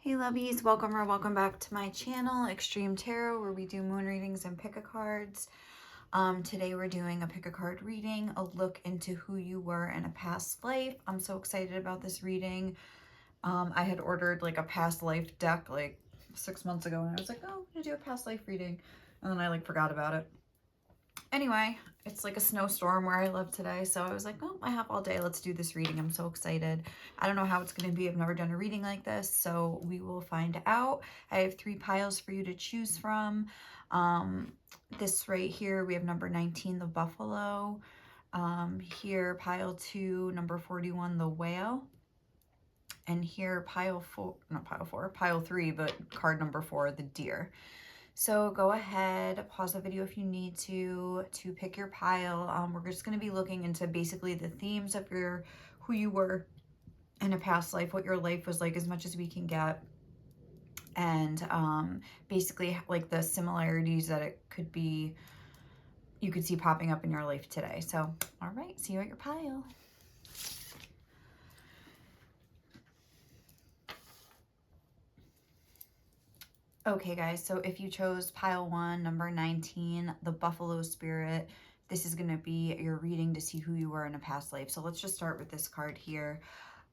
Hey lovies, welcome or welcome back to my channel, Extreme Tarot, where we do moon readings and pick a cards. Today we're doing a pick a card reading, a look into who you were in a past life. I'm so excited about this reading. I had ordered like a past life deck like 6 months ago, and I was like, oh, I'm gonna do a past life reading, and then I like forgot about it. Anyway, it's like a snowstorm where I live today, so I was like, oh, I have all day, let's do this reading. I'm so excited. I don't know how it's going to be. I've never done a reading like this, so we will find out. I have 3 piles for you to choose from. This right here, we have number 19, the buffalo. Here, pile 2, number 41, the whale. And here, pile 4, not pile 4, pile 3, but card number 4, the deer. So go ahead, pause the video if you need to pick your pile. We're just going to be looking into basically the themes of who you were in a past life, what your life was like as much as we can get, and basically like the similarities that it could be, you could see popping up in your life today. So, all right, see you at your pile. Okay, guys, so if you chose pile 1, number 19, the buffalo spirit, this is going to be your reading to see who you were in a past life. So let's just start with this card here.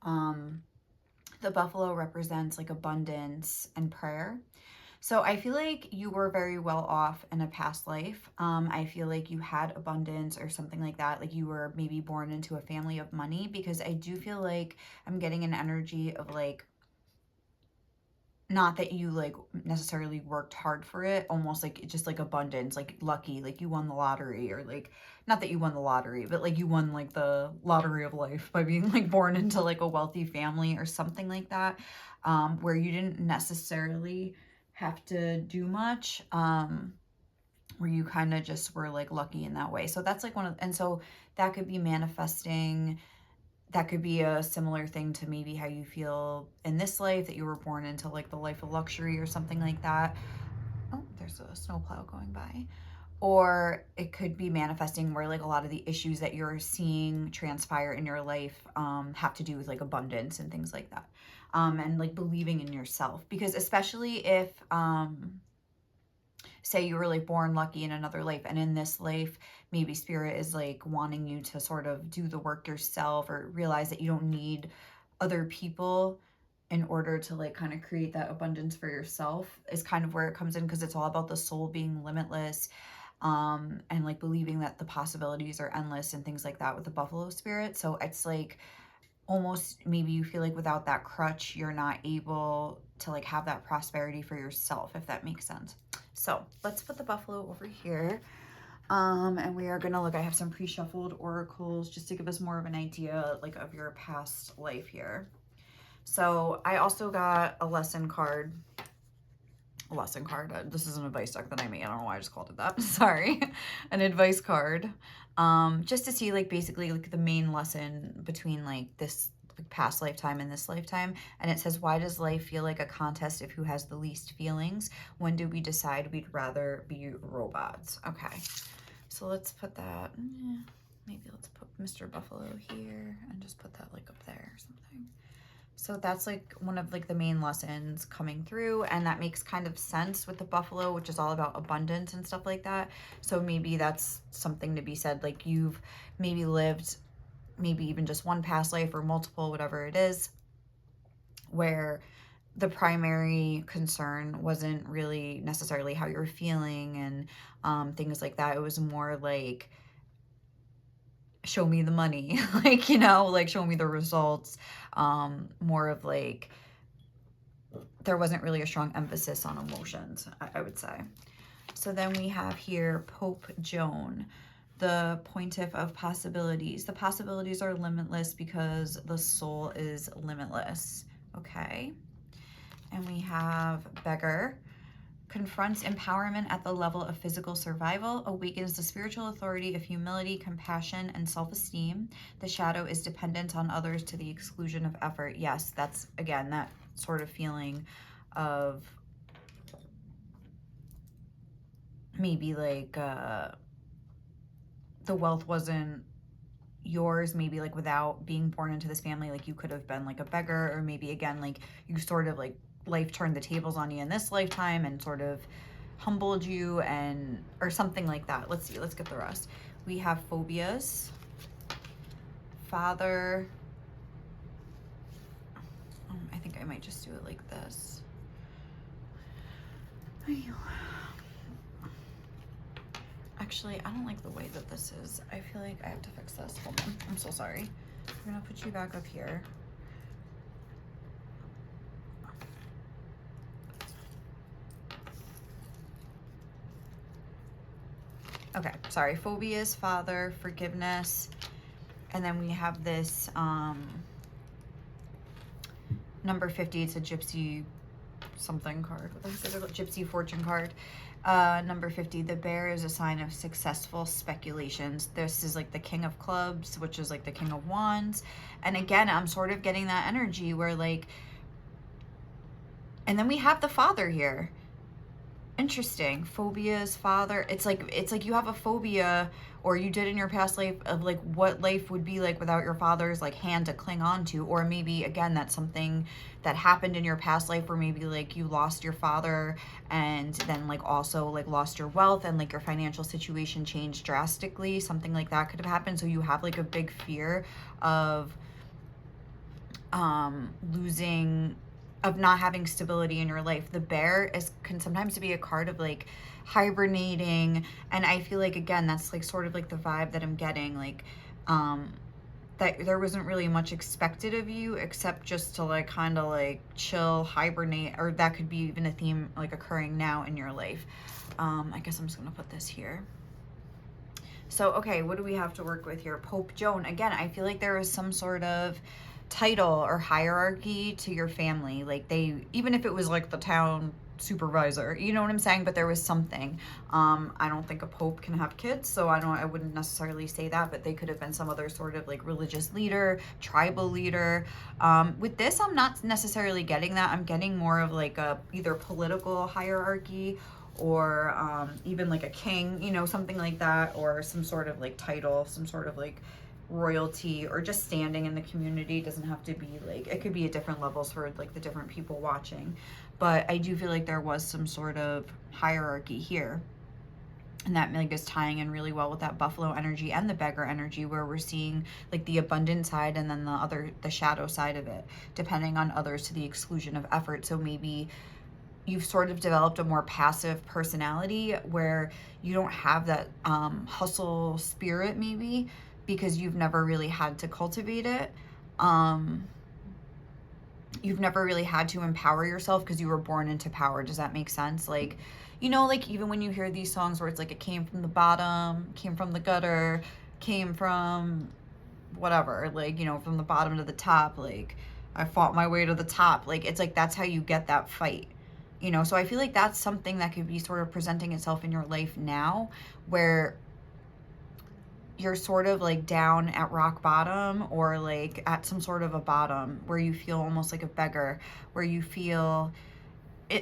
The buffalo represents like abundance and prayer. So I feel like you were very well off in a past life. I feel like you had abundance or something like that. Like you were maybe born into a family of money, because I do feel like I'm getting an energy of like, not that you like necessarily worked hard for it, almost like just like abundance, like lucky, like you won the lottery, or like, not that you won the lottery, but like you won like the lottery of life by being like born into like a wealthy family or something like that, where you didn't necessarily have to do much, where you kind of just were like lucky in that way. So that's like and so that could be manifesting. That could be a similar thing to maybe how you feel in this life, that you were born into like the life of luxury or something like that. Oh, there's a snowplow going by. Or it could be manifesting where like a lot of the issues that you're seeing transpire in your life have to do with like abundance and things like that. And like believing in yourself, because especially if say you were like born lucky in another life, and in this life maybe spirit is like wanting you to sort of do the work yourself, or realize that you don't need other people in order to like kind of create that abundance for yourself, is kind of where it comes in, because it's all about the soul being limitless, and like believing that the possibilities are endless and things like that with the buffalo spirit. So it's like almost maybe you feel like without that crutch you're not able to like have that prosperity for yourself, if that makes sense. So let's put the buffalo over here, and we are gonna look. I have some pre-shuffled oracles just to give us more of an idea like of your past life here. So I also got a lesson card. This is an advice deck that I made. I don't know why I just called it that. Sorry. An advice card. Just to see like basically like the main lesson between like this past lifetime and this lifetime. And it says, why does life feel like a contest of who has the least feelings? When do we decide we'd rather be robots? Okay. So let's put that, maybe let's put Mr. Buffalo here and just put that like up there or something. So that's like one of like the main lessons coming through, and that makes kind of sense with the buffalo, which is all about abundance and stuff like that. So maybe that's something to be said, like you've maybe lived maybe even just one past life or multiple, whatever it is, where the primary concern wasn't really necessarily how you're feeling and things like that. It was more like, show me the money, like, you know, like show me the results, more of like, there wasn't really a strong emphasis on emotions, I would say. So then we have here Pope Joan, the pontiff of possibilities. The possibilities are limitless because the soul is limitless. Okay. And we have Beggar. Confronts empowerment at the level of physical survival, awakens the spiritual authority of humility, compassion, and self-esteem. The shadow is dependent on others to the exclusion of effort. Yes, that's, again, that sort of feeling of maybe like the wealth wasn't yours, maybe like without being born into this family, like you could have been like a beggar, or maybe again like you sort of like life turned the tables on you in this lifetime and sort of humbled you, and or something like that. Let's see, let's get the rest. We have phobias, father. I think I might just do it like this. Actually, I don't like the way that this is. I feel like I have to fix this. Hold on. I'm so sorry. I'm gonna put you back up here. Okay, sorry. Phobias, father, forgiveness. And then we have this number 50. It's a gypsy something card. What the heck is it? Gypsy fortune card. Number 50, the bear is a sign of successful speculations. This is like the king of clubs, which is like the king of wands. And again, I'm sort of getting that energy where like, and then we have the father here. Interesting. Phobias, father. It's like you have a phobia, or you did in your past life, of like what life would be like without your father's like hand to cling on to. Or maybe again, that's something that happened in your past life where maybe like you lost your father and then like also like lost your wealth and like your financial situation changed drastically. Something like that could have happened. So you have like a big fear of losing, of not having stability in your life. The bear can sometimes be a card of like hibernating, and I feel like again that's like sort of like the vibe that I'm getting, like that there wasn't really much expected of you except just to like kind of like chill, hibernate, or that could be even a theme like occurring now in your life. I guess I'm just gonna put this here. So okay, what do we have to work with here? Pope Joan. Again, I feel like there is some sort of title or hierarchy to your family, like they, even if it was like the town supervisor, you know what I'm saying, but there was something. I don't think a pope can have kids, so I wouldn't necessarily say that, but they could have been some other sort of like religious leader, tribal leader. With this, I'm not necessarily getting that. I'm getting more of like a either political hierarchy or even like a king, you know, something like that, or some sort of like title, some sort of like royalty, or just standing in the community. It doesn't have to be like, it could be at different levels for like the different people watching, but I do feel like there was some sort of hierarchy here, and that like is tying in really well with that buffalo energy and the beggar energy, where we're seeing like the abundant side and then the shadow side of it, depending on others to the exclusion of effort. So maybe you've sort of developed a more passive personality where you don't have that hustle spirit, maybe because you've never really had to cultivate it. You've never really had to empower yourself because you were born into power. Does that make sense? Like, you know, like even when you hear these songs where it's like it came from the bottom, came from the gutter, came from whatever, like, you know, from the bottom to the top, like I fought my way to the top. Like, it's like that's how you get that fight, you know? So I feel like that's something that could be sort of presenting itself in your life now, where you're sort of like down at rock bottom, or like at some sort of a bottom where you feel almost like a beggar, where you feel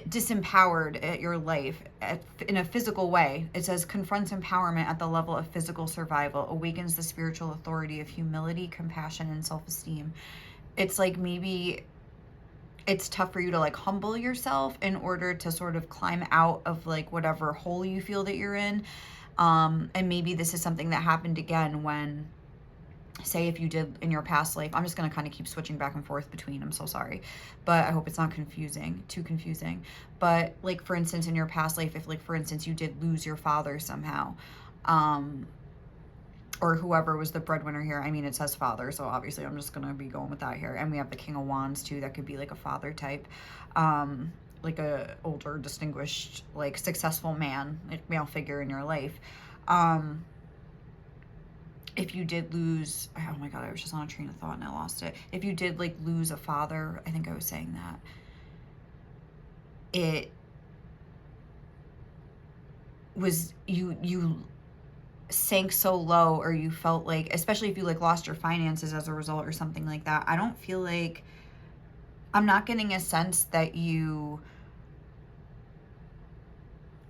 disempowered at your life in a physical way. It says confronts empowerment at the level of physical survival, awakens the spiritual authority of humility, compassion, and self-esteem. It's like maybe it's tough for you to like humble yourself in order to sort of climb out of like whatever hole you feel that you're in. And maybe this is something that happened again when, say if you did in your past life, I'm just going to kind of keep switching back and forth between, I'm so sorry, but I hope it's not too confusing. But like, for instance, in your past life, if like, for instance, you did lose your father somehow, or whoever was the breadwinner here. I mean, it says father, so obviously I'm just going to be going with that here. And we have the King of Wands too. That could be like a father type. Like a older, distinguished, like successful man, like male figure in your life. If you did lose, oh my God, I was just on a train of thought and I lost it. If you did like lose a father, I think I was saying that, it was, you sank so low, or you felt like, especially if you like lost your finances as a result or something like that. I don't feel like, I'm not getting a sense that you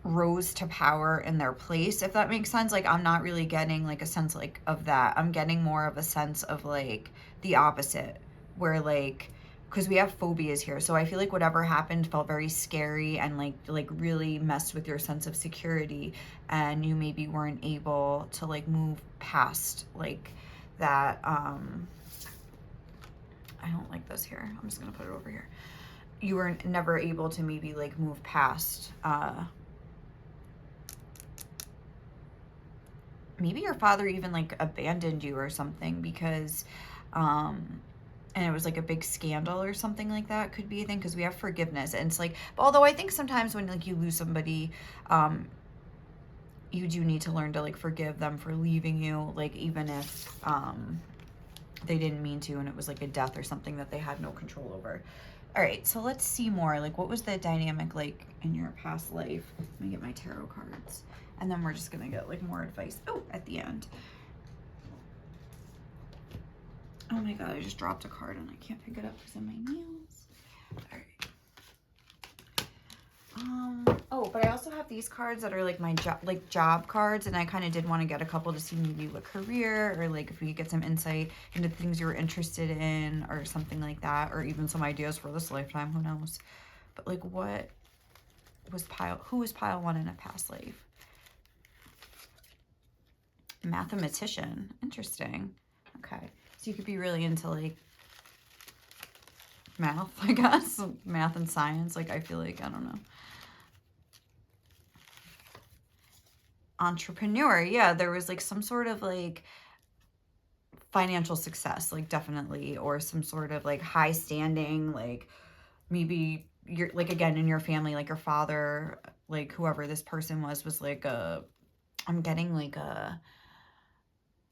rose to power in their place, if that makes sense. Like, I'm not really getting like a sense like of that. I'm getting more of a sense of like the opposite, where like because we have phobias here. So I feel like whatever happened felt very scary and like really messed with your sense of security, and you maybe weren't able to like move past like that. I don't like this here. I'm just gonna put it over here. You were never able to maybe like move past maybe your father even like abandoned you or something, because and it was like a big scandal or something like that could be a thing, because we have forgiveness. And it's like, although I think sometimes when like you lose somebody, you do need to learn to like forgive them for leaving you, like even if they didn't mean to and it was like a death or something that they had no control over. All right, so let's see more. Like, what was the dynamic like in your past life? Let me get my tarot cards, and then we're just gonna get like more advice. Oh, at the end. Oh my God, I just dropped a card and I can't pick it up because of my nails. All right. Oh, but I also have these cards that are like my job cards, and I kind of did want to get a couple to see maybe what career, or like if we could get some insight into things you were interested in or something like that, or even some ideas for this lifetime, who knows. But like, what was who was pile one in a past life? Mathematician. Interesting. Okay. So you could be really into like math, I guess. Math and science. Like, I feel like, I don't know. Entrepreneur. Yeah, there was like some sort of like financial success, like definitely, or some sort of like high standing, like maybe you're like, again, in your family, like your father, like whoever this person was like I'm getting like a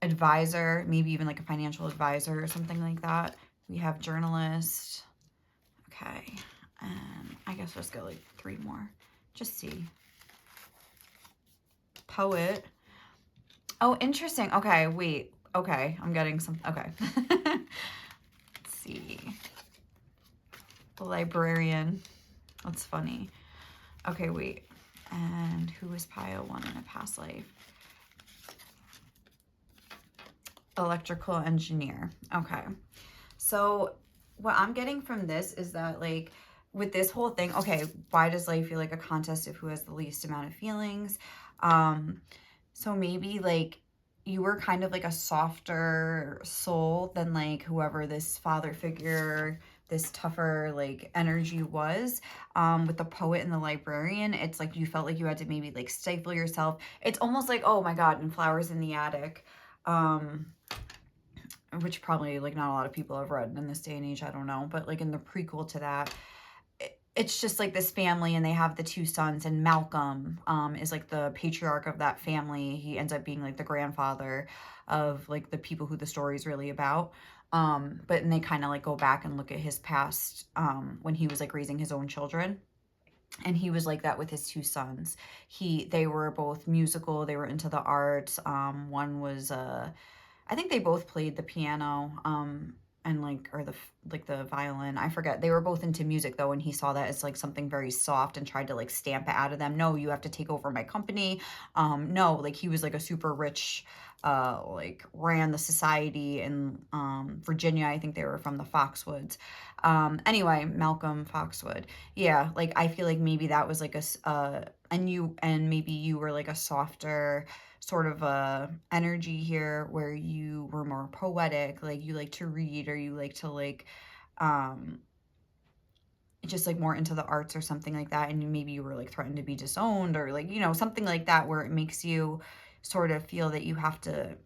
advisor, maybe even like a financial advisor or something like that. We have journalist. Okay. And I guess let's go like 3 more. Just see. Poet. Oh, interesting. Okay, wait. Okay, I'm getting some. Okay. Let's see. The librarian. That's funny. Okay, wait. And who was Pio one in a past life? Electrical engineer. Okay. So what I'm getting from this is that like with this whole thing, okay, why does life feel like a contest of who has the least amount of feelings? So maybe like you were kind of like a softer soul than like whoever this father figure, this tougher like energy was. With the poet and the librarian, it's like you felt like you had to maybe like stifle yourself. It's almost like, oh my God, in Flowers in the Attic, which probably like not a lot of people have read in this day and age, I don't know, but like in the prequel to that, it's just like this family and they have the 2 sons, and Malcolm is like the patriarch of that family. He ends up being like the grandfather of like the people who the story is really about. But and they kind of like go back and look at his past when he was like raising his own children. And he was like that with his 2 sons. They were both musical, they were into the arts. One was I think they both played the piano, and like, or the violin. I forget. They were both into music though, and he saw that as like something very soft and tried to like stamp it out of them. No, you have to take over my company. No, like he was like a super rich, like ran the society in Virginia. I think they were from the Foxwoods. Anyway, Malcolm Foxwood. Yeah, like I feel like maybe that was like and maybe you were like a softer sort of energy here, where you were more poetic, like you like to read, or you like to like just like more into the arts or something like that, and maybe you were like threatened to be disowned, or like, you know, something like that, where it makes you sort of feel that you have to,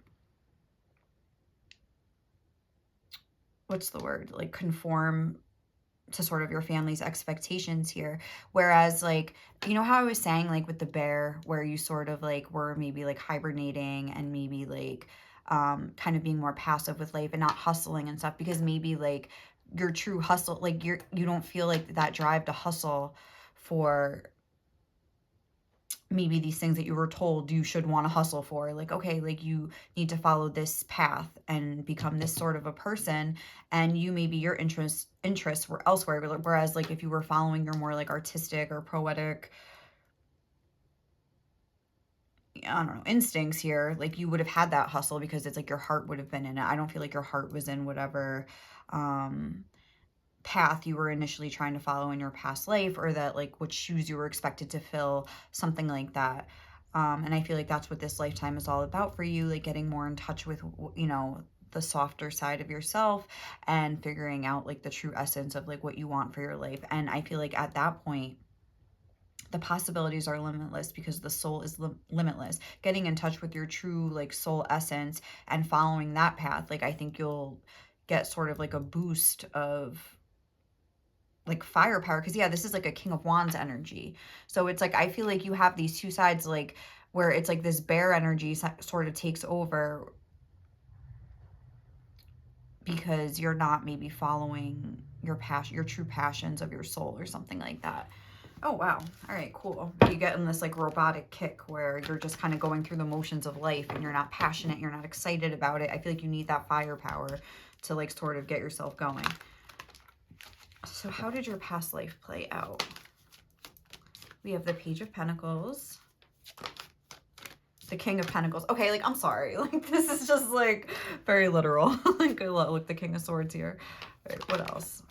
what's the word, like conform to sort of your family's expectations here. Whereas like, you know how I was saying like with the bear, where you sort of like were maybe like hibernating and maybe like kind of being more passive with life and not hustling and stuff, because maybe like your true hustle, like you don't feel like that drive to hustle for maybe these things that you were told you should want to hustle for. Like, okay, like you need to follow this path and become this sort of a person, and you maybe your interests were elsewhere. Whereas like if you were following your more like artistic or poetic, I don't know, instincts here, like you would have had that hustle because it's like your heart would have been in it. I don't feel like your heart was in whatever path you were initially trying to follow in your past life, or that like what shoes you were expected to fill, something like that. And I feel like that's what this lifetime is all about for you, like getting more in touch with, you know, the softer side of yourself and figuring out like the true essence of like what you want for your life. And I feel like at that point, the possibilities are limitless because the soul is limitless. Getting in touch with your true like soul essence and following that path, like I think you'll get sort of like a boost of like firepower, because yeah, this is like a King of Wands energy. So it's like I feel like you have these two sides, like where it's like this bear energy sort of takes over because you're not maybe following your passion, your true passions of your soul or something like that. Oh wow, all right, cool. You get in this like robotic kick where you're just kind of going through the motions of life and you're not passionate, you're not excited about it. I feel like you need that firepower to like sort of get yourself going. So how did your past life play out? We have the Page of Pentacles, the King of Pentacles. Okay, like, I'm sorry. Like, this is just, like, very literal. Like, look, the King of Swords here. All right, what else?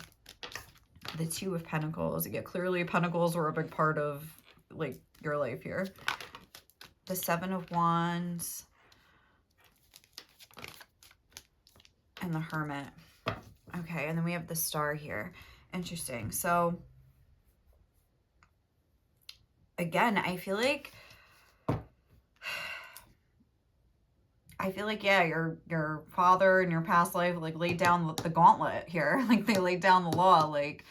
The Two of Pentacles. Yeah, clearly Pentacles were a big part of, like, your life here. The Seven of Wands. And the Hermit. Okay, and then we have the Star here. Interesting. So, again, I feel like yeah, your father in your past life like laid down the gauntlet here. Like they laid down the law. Like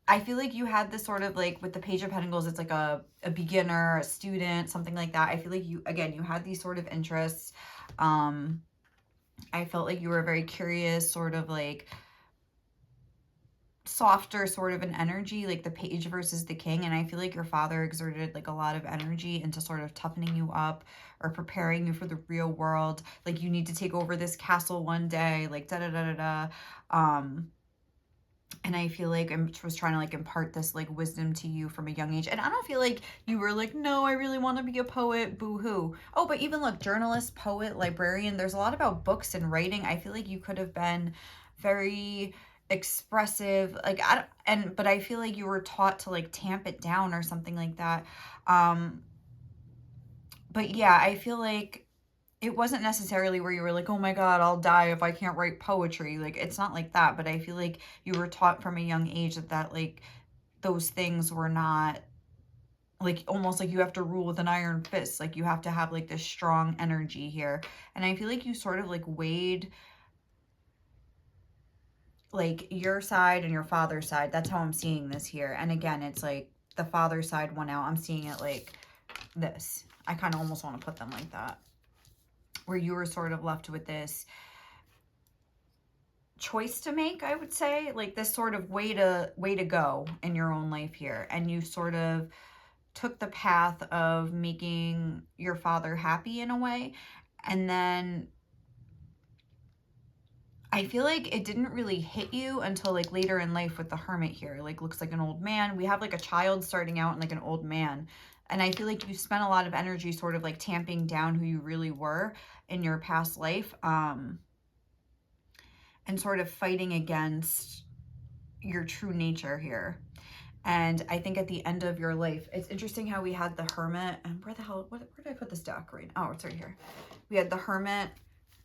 I feel like you had this sort of like with the Page of Pentacles, it's like a beginner, a student, something like that. I feel like you had these sort of interests. I felt like you were very curious, sort of like softer sort of an energy, like the Page versus the King. And I feel like your father exerted like a lot of energy into sort of toughening you up or preparing you for the real world. Like you need to take over this castle one day, like da da da da da. And I feel like I was trying to like impart this like wisdom to you from a young age. And I don't feel like you were like, no, I really want to be a poet, boo-hoo. Oh, but even look, journalist, poet, librarian, there's a lot about books and writing. I feel like you could have been very expressive, like but I feel like you were taught to like tamp it down or something like that. But yeah, I feel like it wasn't necessarily where you were like, oh my God, I'll die if I can't write poetry. Like, it's not like that. But I feel like you were taught from a young age that like, those things were not, like, almost like you have to rule with an iron fist. Like, you have to have, like, this strong energy here. And I feel like you sort of, like, weighed, like, your side and your father's side. That's how I'm seeing this here. And again, it's, like, the father's side won out. I'm seeing it, like, this. I kind of almost want to put them like that, where you were sort of left with this choice to make, I would say, like this sort of way to go in your own life here. And you sort of took the path of making your father happy in a way. And then I feel like it didn't really hit you until like later in life with the Hermit here. Like looks like an old man. We have like a child starting out and like an old man. And I feel like you spent a lot of energy sort of like tamping down who you really were in your past life, and sort of fighting against your true nature here. And I think at the end of your life, it's interesting how we had the Hermit, and where did I put this deck right now? Oh, it's right here. We had the Hermit,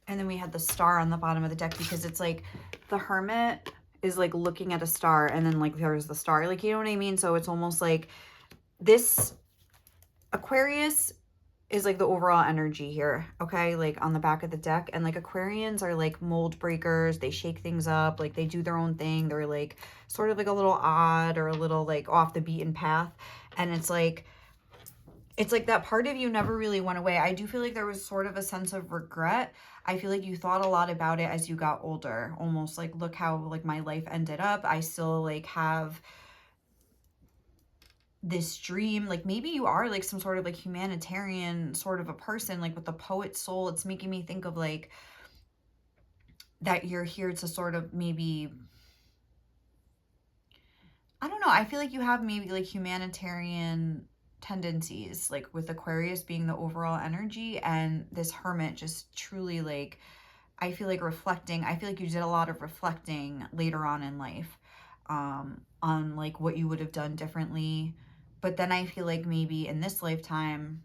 and then we had the Star on the bottom of the deck, because it's like the Hermit is like looking at a star, and then like there's the star, like, you know what I mean? So it's almost like this Aquarius is like the overall energy here, okay, like on the back of the deck. And like Aquarians are like mold breakers, they shake things up, like they do their own thing, they're like sort of like a little odd or a little like off the beaten path. And it's like that part of you never really went away. I do feel like there was sort of a sense of regret. I feel like you thought a lot about it as you got older, almost like, look how like my life ended up. I still like have this dream. Like maybe you are like some sort of like humanitarian sort of a person, like with the poet soul. It's making me think of like that you're here to sort of maybe, I don't know, I feel like you have maybe like humanitarian tendencies, like with Aquarius being the overall energy, and this Hermit just truly like I feel like reflecting, I feel like you did a lot of reflecting later on in life, on like what you would have done differently. But then I feel like maybe in this lifetime,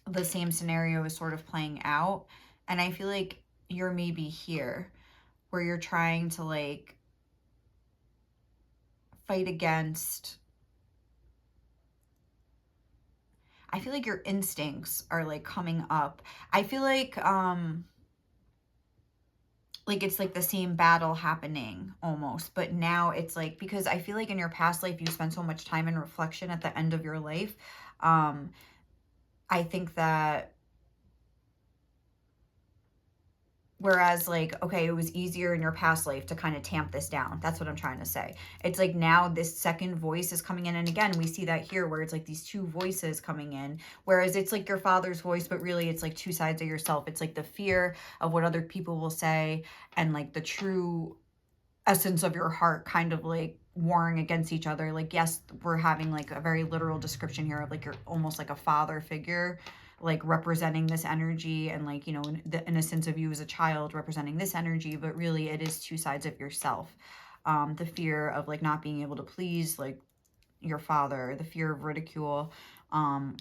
the same scenario is sort of playing out. And I feel like you're maybe here where you're trying to like fight against, I feel like your instincts are like coming up. I feel like it's like the same battle happening almost, but now it's like, because I feel like in your past life you spent so much time in reflection at the end of your life. I think that whereas like, okay, it was easier in your past life to kind of tamp this down. That's what I'm trying to say. It's like now this second voice is coming in. And again, we see that here where it's like these two voices coming in, whereas it's like your father's voice, but really it's like two sides of yourself. It's like the fear of what other people will say and like the true essence of your heart kind of like warring against each other. Like, yes, we're having like a very literal description here of like you're almost like a father figure, like representing this energy, and like, you know, in the innocence of you as a child representing this energy, but really it is two sides of yourself. The fear of like not being able to please like your father, the fear of ridicule,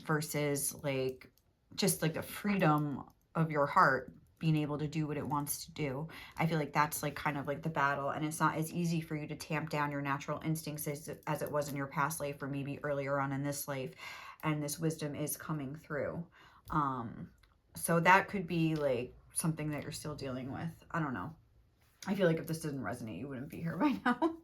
versus like just like the freedom of your heart being able to do what it wants to do. I feel like that's like kind of like the battle, and it's not as easy for you to tamp down your natural instincts as it was in your past life or maybe earlier on in this life, and this wisdom is coming through. So that could be like something that you're still dealing with. I don't know. I feel like if this didn't resonate, you wouldn't be here by now.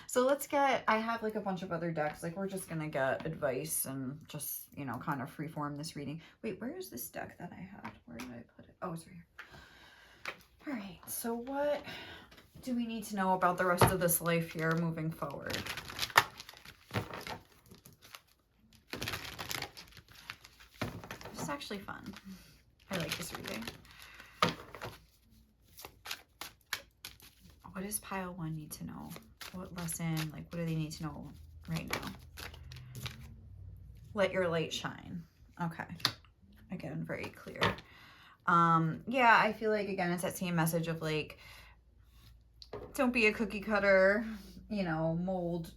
So let's get, I have like a bunch of other decks. Like we're just going to get advice and just, you know, kind of freeform this reading. Wait, where is this deck that I had? Where did I put it? Oh, it's right here. All right. So what do we need to know about the rest of this life here moving forward? It's actually fun. I like this reading. What does pile one need to know? What lesson, like what do they need to know right now? Let your light shine. Okay. Again, very clear. Yeah, I feel like, again, it's that same message of like, don't be a cookie cutter, you know,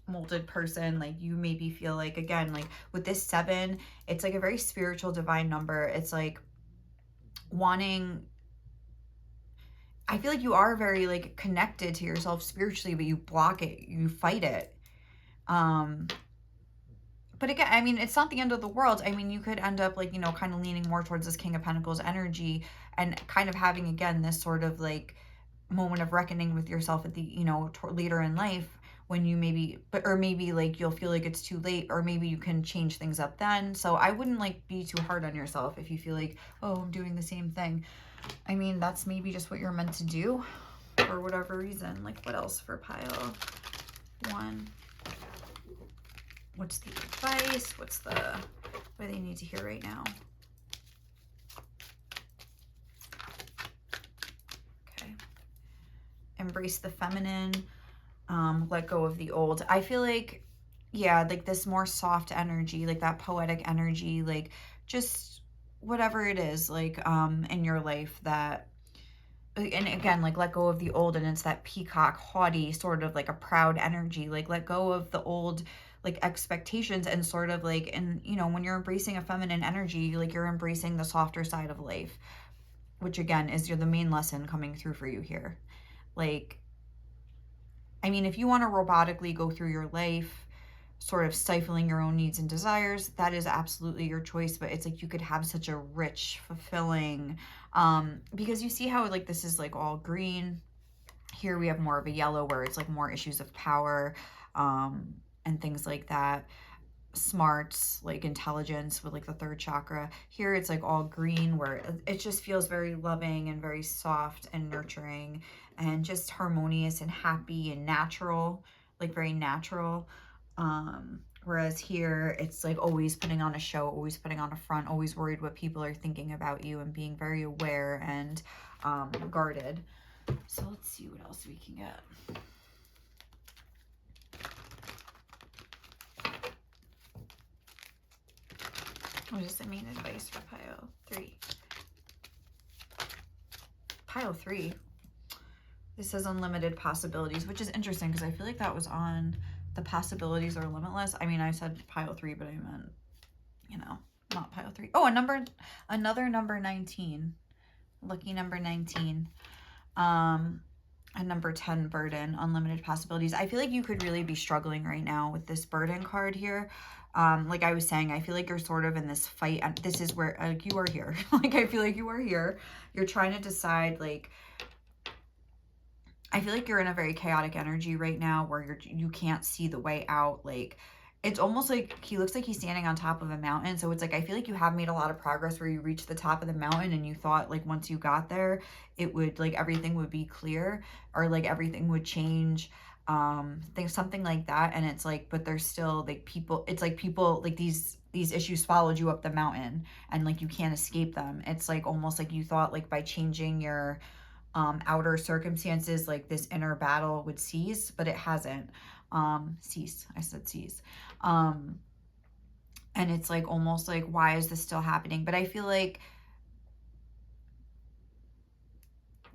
molded person. Like you maybe feel like, again, like with this 7, it's like a very spiritual divine number. It's like wanting, I feel like you are very like connected to yourself spiritually, but you block it, you fight it. But again, I mean, it's not the end of the world. I mean, you could end up like, you know, kind of leaning more towards this King of Pentacles energy and kind of having, again, this sort of like moment of reckoning with yourself at the, you know, later in life when you maybe, but, or maybe like you'll feel like it's too late, or maybe you can change things up then. So I wouldn't like be too hard on yourself if you feel like, oh, I'm doing the same thing. I mean, that's maybe just what you're meant to do for whatever reason. Like what else for pile 1? What's the advice? What do they need to hear right now? Okay. Embrace the feminine. Let go of the old. I feel like, yeah, like this more soft energy, like that poetic energy, like just whatever it is, like in your life that, and again, like let go of the old, and it's that peacock, haughty, sort of like a proud energy. Like let go of the old like expectations and sort of like, and you know, when you're embracing a feminine energy, like you're embracing the softer side of life, which again is the main lesson coming through for you here. Like, I mean, if you want to robotically go through your life sort of stifling your own needs and desires, that is absolutely your choice. But it's like you could have such a rich, fulfilling, because you see how like this is like all green. Here we have more of a yellow where it's like more issues of power, and things like that. Smarts, like intelligence with like the 3rd chakra. Here it's like all green where it just feels very loving and very soft and nurturing and just harmonious and happy and natural, like very natural. Whereas here it's like always putting on a show, always putting on a front, always worried what people are thinking about you, and being very aware and guarded. So let's see what else we can get. What is the main advice for pile 3? pile 3. This says unlimited possibilities, which is interesting because I feel like that was on the possibilities are limitless. I mean, I said pile 3, but I meant, you know, not pile 3. Oh, another number 19. Lucky number 19. And number 10, burden, unlimited possibilities. I feel like you could really be struggling right now with this burden card here. Like I was saying, I feel like you're sort of in this fight, and this is where you are here. Like, I feel like you are here. You're trying to decide, like, I feel like you're in a very chaotic energy right now where you can't see the way out. Like, it's almost like he looks like he's standing on top of a mountain. So it's like, I feel like you have made a lot of progress where you reached the top of the mountain and you thought like once you got there, it would like everything would be clear or like everything would change. Something like that. And it's like, but there's still like people, it's like people like these issues followed you up the mountain and like you can't escape them. It's like almost like you thought like by changing your outer circumstances, like this inner battle would cease, but it hasn't. Cease. I said cease. And it's like almost like, why is this still happening? But I feel like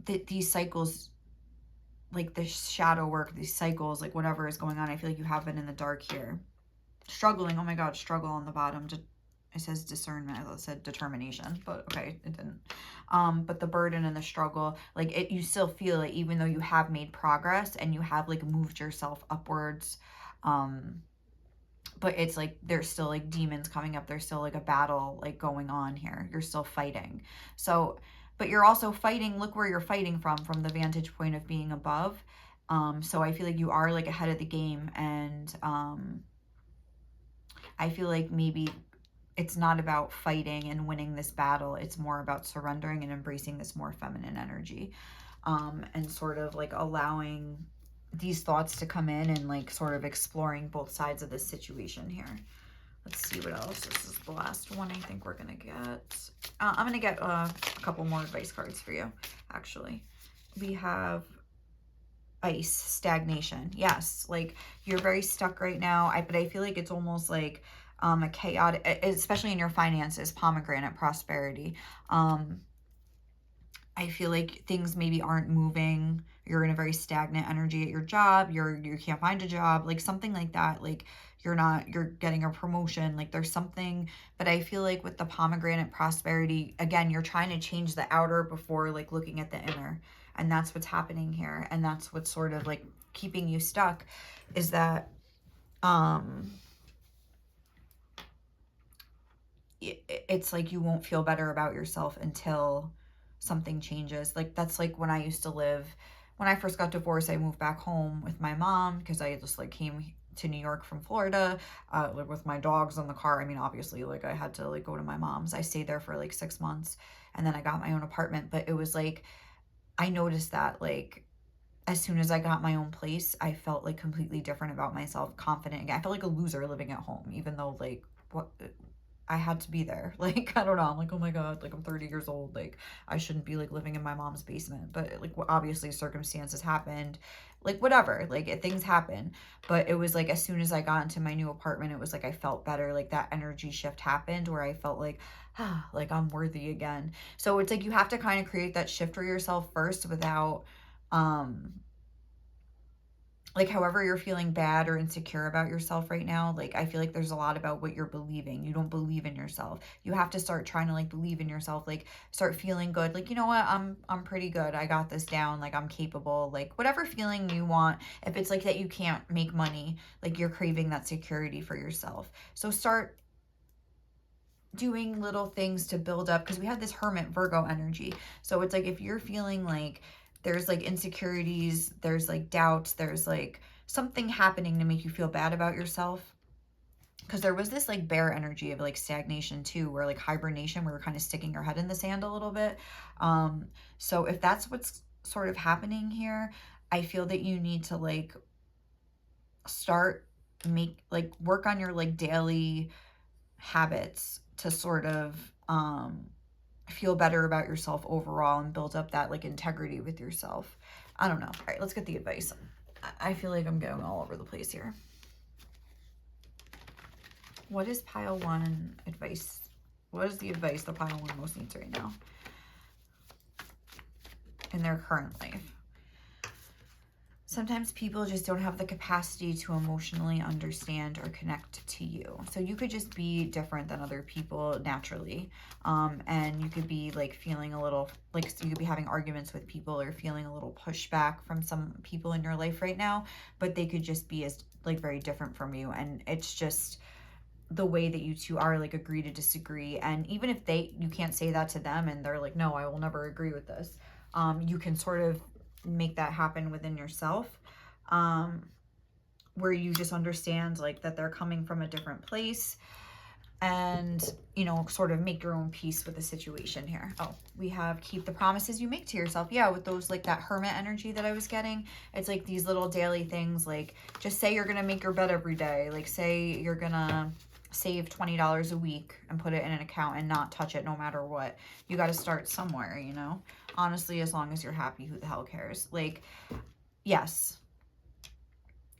that these cycles, like the shadow work, these cycles, like whatever is going on, I feel like you have been in the dark here. Struggling. Oh my God, struggle on the bottom. It says discernment. I thought it said determination, but okay, it didn't. But the burden and the struggle, like you still feel it, even though you have made progress and you have like moved yourself upwards. But it's like, there's still like demons coming up. There's still like a battle like going on here. You're still fighting. So, but you're also fighting, look where you're fighting from the vantage point of being above. So I feel like you are like ahead of the game, and I feel like maybe it's not about fighting and winning this battle. It's more about surrendering and embracing this more feminine energy, and sort of like allowing these thoughts to come in and like sort of exploring both sides of this situation here. Let's see what else. This is the last one I think we're going to get. I'm going to get a couple more advice cards for you, actually. We have ice, stagnation. Yes, like you're very stuck right now. But I feel like it's almost like a chaotic, especially in your finances, pomegranate, prosperity. I feel like things maybe aren't moving. You're in a very stagnant energy at your job. You can't find a job, like something like that. Like you're getting a promotion. Like there's something, but I feel like with the pomegranate prosperity, again, you're trying to change the outer before like looking at the inner. And that's what's happening here. And that's what's sort of like keeping you stuck, is that, it's like you won't feel better about yourself until something changes. Like that's like when I used to live, when I first got divorced, I moved back home with my mom because I just like came to New York from Florida, lived with my dogs in the car. I mean, obviously like I had to like go to my mom's. I stayed there for like 6 months and then I got my own apartment. But it was like, I noticed that like as soon as I got my own place, I felt like completely different about myself, confident again. I felt like a loser living at home, even though like what I had to be there. Like, I don't know. I'm like, oh my God, like I'm 30 years old. Like I shouldn't be like living in my mom's basement, but like obviously circumstances happened, like whatever, like things happen. But it was like, as soon as I got into my new apartment, it was like, I felt better. Like that energy shift happened where I felt like, like I'm worthy again. So it's like, you have to kind of create that shift for yourself first without, like however you're feeling bad or insecure about yourself right now, like I feel like there's a lot about what you're believing. You don't believe in yourself. You have to start trying to like believe in yourself, like start feeling good. Like, you know what, I'm pretty good. I got this down. Like I'm capable. Like whatever feeling you want. If it's like that you can't make money, like you're craving that security for yourself. So start doing little things to build up, because we have this Hermit Virgo energy. So it's like if you're feeling like there's like insecurities, there's like doubts, there's like something happening to make you feel bad about yourself. Because there was this like bear energy of like stagnation too, where like hibernation, where we're kind of sticking your head in the sand a little bit. So if that's what's sort of happening here, I feel that you need to like start work on your like daily habits to sort of feel better about yourself overall and build up that like integrity with yourself. I don't know. All right, let's get the advice. I feel like I'm going all over the place here. What is pile 1 advice? What is the advice the pile 1 most needs right now? in their current life. Sometimes people just don't have the capacity to emotionally understand or connect to you. So you could just be different than other people naturally. And you could be like feeling a little, like you could be having arguments with people or feeling a little pushback from some people in your life right now, but they could just be as like very different from you. And it's just the way that you two are, like, agree to disagree. And even if you can't say that to them and they're like, no, I will never agree with this. You can sort of make that happen within yourself, where you just understand like that they're coming from a different place, and you know, sort of make your own peace with the situation here. Oh, we have keep the promises you make to yourself. Yeah, with those, like that hermit energy that I was getting, it's like these little daily things, like just say you're gonna make your bed every day, like say you're gonna save $20 a week and put it in an account and not touch it no matter what. You got to start somewhere, you know? Honestly, as long as you're happy, who the hell cares? Like, yes,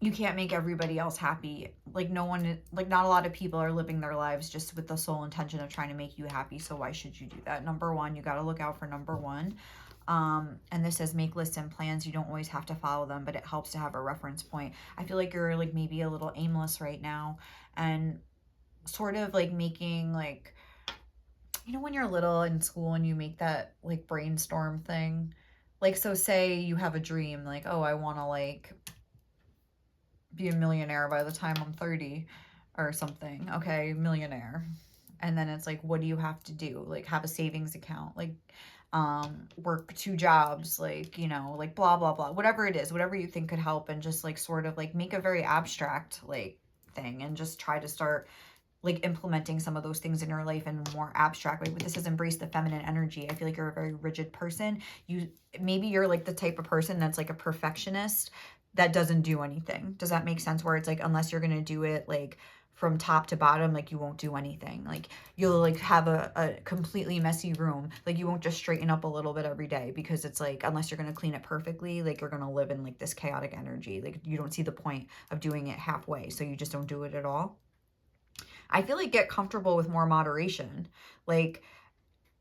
you can't make everybody else happy. Like no one, like not a lot of people are living their lives just with the sole intention of trying to make you happy. So why should you do that? Number one, you got to look out for number one. And this says make lists and plans. You don't always have to follow them, but it helps to have a reference point. I feel like you're like maybe a little aimless right now, and sort of like making like, you know, when you're little in school and you make that like brainstorm thing, like, so say you have a dream like, oh, I want to like be a millionaire by the time I'm 30 or something. Okay, millionaire. And then it's like, what do you have to do? Like have a savings account, like work 2 jobs, like, you know, like blah, blah, blah, whatever it is, whatever you think could help. And just like sort of like make a very abstract like thing and just try to start like implementing some of those things in your life in a more abstract way. But this is embrace the feminine energy. I feel like you're a very rigid person. Maybe you're like the type of person that's like a perfectionist that doesn't do anything. Does that make sense? Where it's like, unless you're going to do it like from top to bottom, like you won't do anything. Like you'll like have a completely messy room. Like you won't just straighten up a little bit every day, because it's like, unless you're going to clean it perfectly, like you're going to live in like this chaotic energy. Like you don't see the point of doing it halfway. So you just don't do it at all. I feel like get comfortable with more moderation, like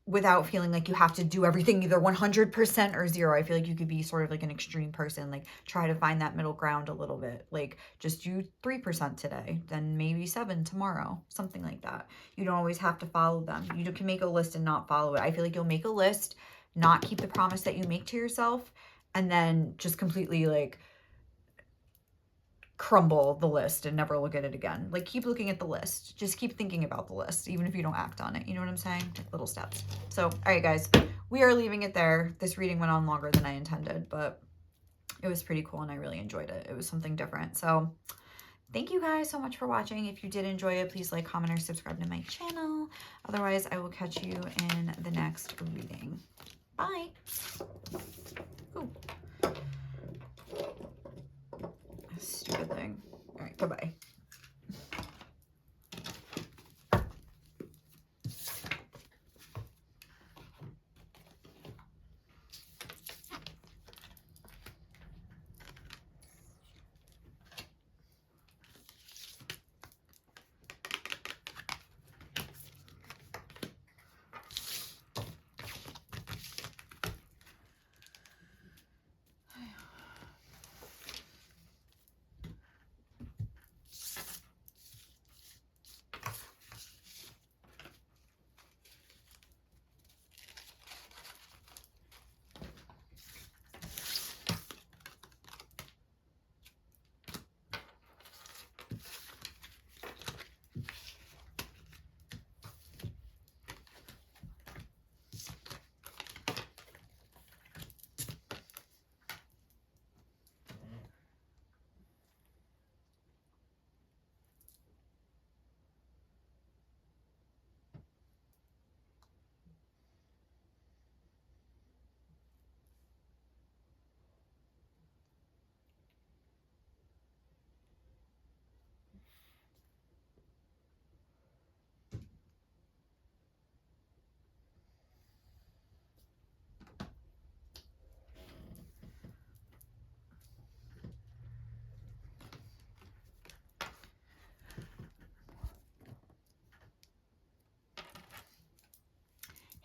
without feeling like you have to do everything either 100% or 0. I feel like you could be sort of like an extreme person, like try to find that middle ground a little bit, like just do 3% today, then maybe 7 tomorrow, something like that. You don't always have to follow them. You can make a list and not follow it. I feel like you'll make a list, not keep the promise that you make to yourself, and then just completely like crumble the list and never look at it again. Like keep looking at the list, just keep thinking about the list even if you don't act on it. You know what I'm saying? Like little steps. So all right guys, we are leaving it there. This reading went on longer than I intended, but it was pretty cool and I really enjoyed it. It was something different. So thank you guys so much for watching. If you did enjoy it, please like, comment, or subscribe to my channel. Otherwise I will catch you in the next reading. Bye. Ooh. Stupid thing. All right, goodbye.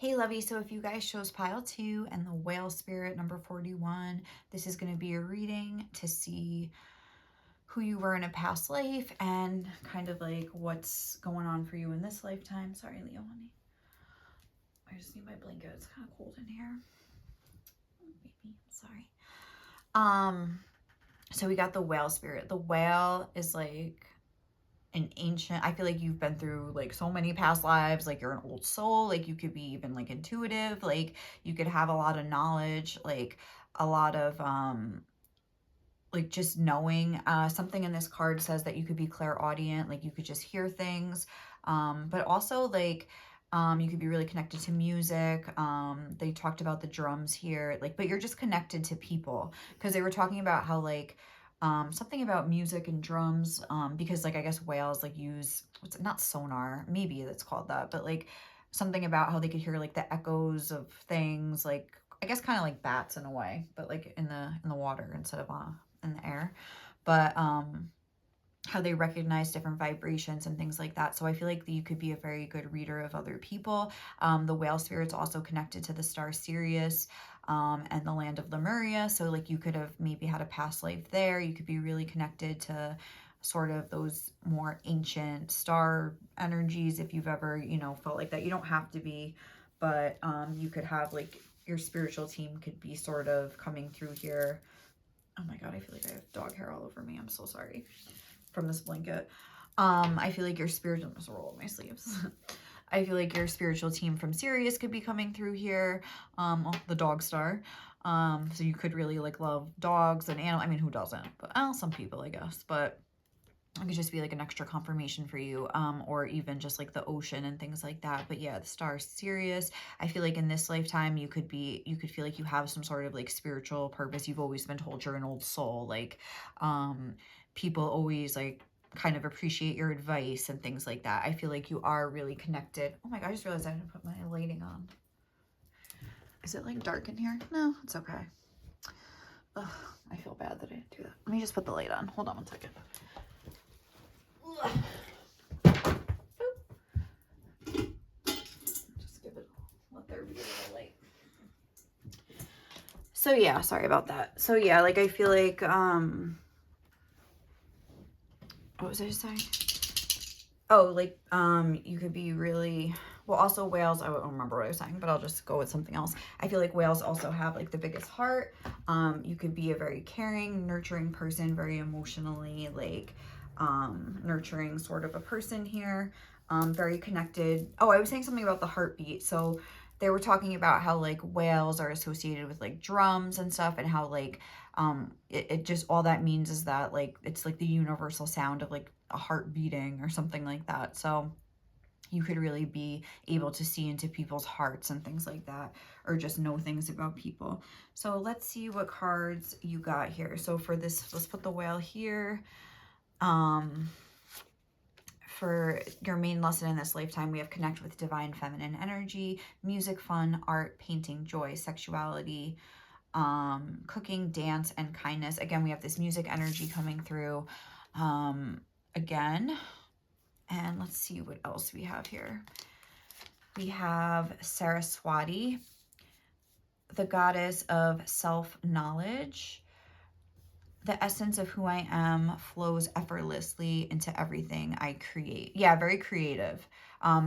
Hey, lovey. So if you guys chose pile 2 and the whale spirit number 41, this is going to be your reading to see who you were in a past life and kind of like what's going on for you in this lifetime. Sorry, Leo, honey. I just need my blanket. It's kind of cold in here. Baby, sorry. So we got the whale spirit. The whale is like an ancient, I feel like you've been through like so many past lives, like you're an old soul, like you could be even like intuitive, like you could have a lot of knowledge, like a lot of like just knowing. Something in this card says that you could be clairaudient, like you could just hear things, but also like you could be really connected to music. They talked about the drums here, like, but you're just connected to people because they were talking about how like something about music and drums, because like I guess whales like use what's not sonar, maybe that's called that, but like something about how they could hear like the echoes of things, like I guess kind of like bats in a way, but like in the water instead of in the air. But how they recognize different vibrations and things like that. So I feel like you could be a very good reader of other people. The whale spirit's also connected to the star Sirius and the land of Lemuria. So like you could have maybe had a past life there. You could be really connected to sort of those more ancient star energies if you've ever, you know, felt like that. You don't have to be, but you could have like your spiritual team could be sort of coming through here. Oh my God, I feel like I have dog hair all over me. I'm so sorry. From this blanket. I feel like your spiritual, I'm just roll my sleeves. I feel like your spiritual team from Sirius could be coming through here. The dog star. So you could really like love dogs and animals. I mean, who doesn't? But some people, I guess. But it could just be like an extra confirmation for you, or even just like the ocean and things like that. But yeah, the star Sirius. I feel like in this lifetime you could feel like you have some sort of like spiritual purpose. You've always been told you're an old soul. Like people always like kind of appreciate your advice and things like that. I feel like you are really connected. Oh my God, I just realized I didn't put my lighting on. Is it like dark in here? No, it's okay. Ugh, I feel bad that I didn't do that. Let me just put the light on. Hold on one second. Just give it, let there be a little light. So yeah, sorry about that. So yeah, like I feel like, what was I saying? Oh, like, you could be really, well, also whales, I don't remember what I was saying, but I'll just go with something else. I feel like whales also have like the biggest heart. You could be a very caring, nurturing person, very emotionally like, nurturing sort of a person here. Very connected. Oh, I was saying something about the heartbeat. So they were talking about how like whales are associated with like drums and stuff, and how like it just, all that means is that like it's like the universal sound of like a heart beating or something like that. So you could really be able to see into people's hearts and things like that, or just know things about people. So let's see what cards you got here. So for this, let's put the whale here. For your main lesson in this lifetime, we have connect with divine feminine energy, music, fun, art, painting, joy, sexuality, cooking, dance, and kindness. Again, we have this music energy coming through again. And let's see what else we have here. We have Saraswati, the goddess of self-knowledge. The essence of who I am flows effortlessly into everything I create. Yeah, very creative.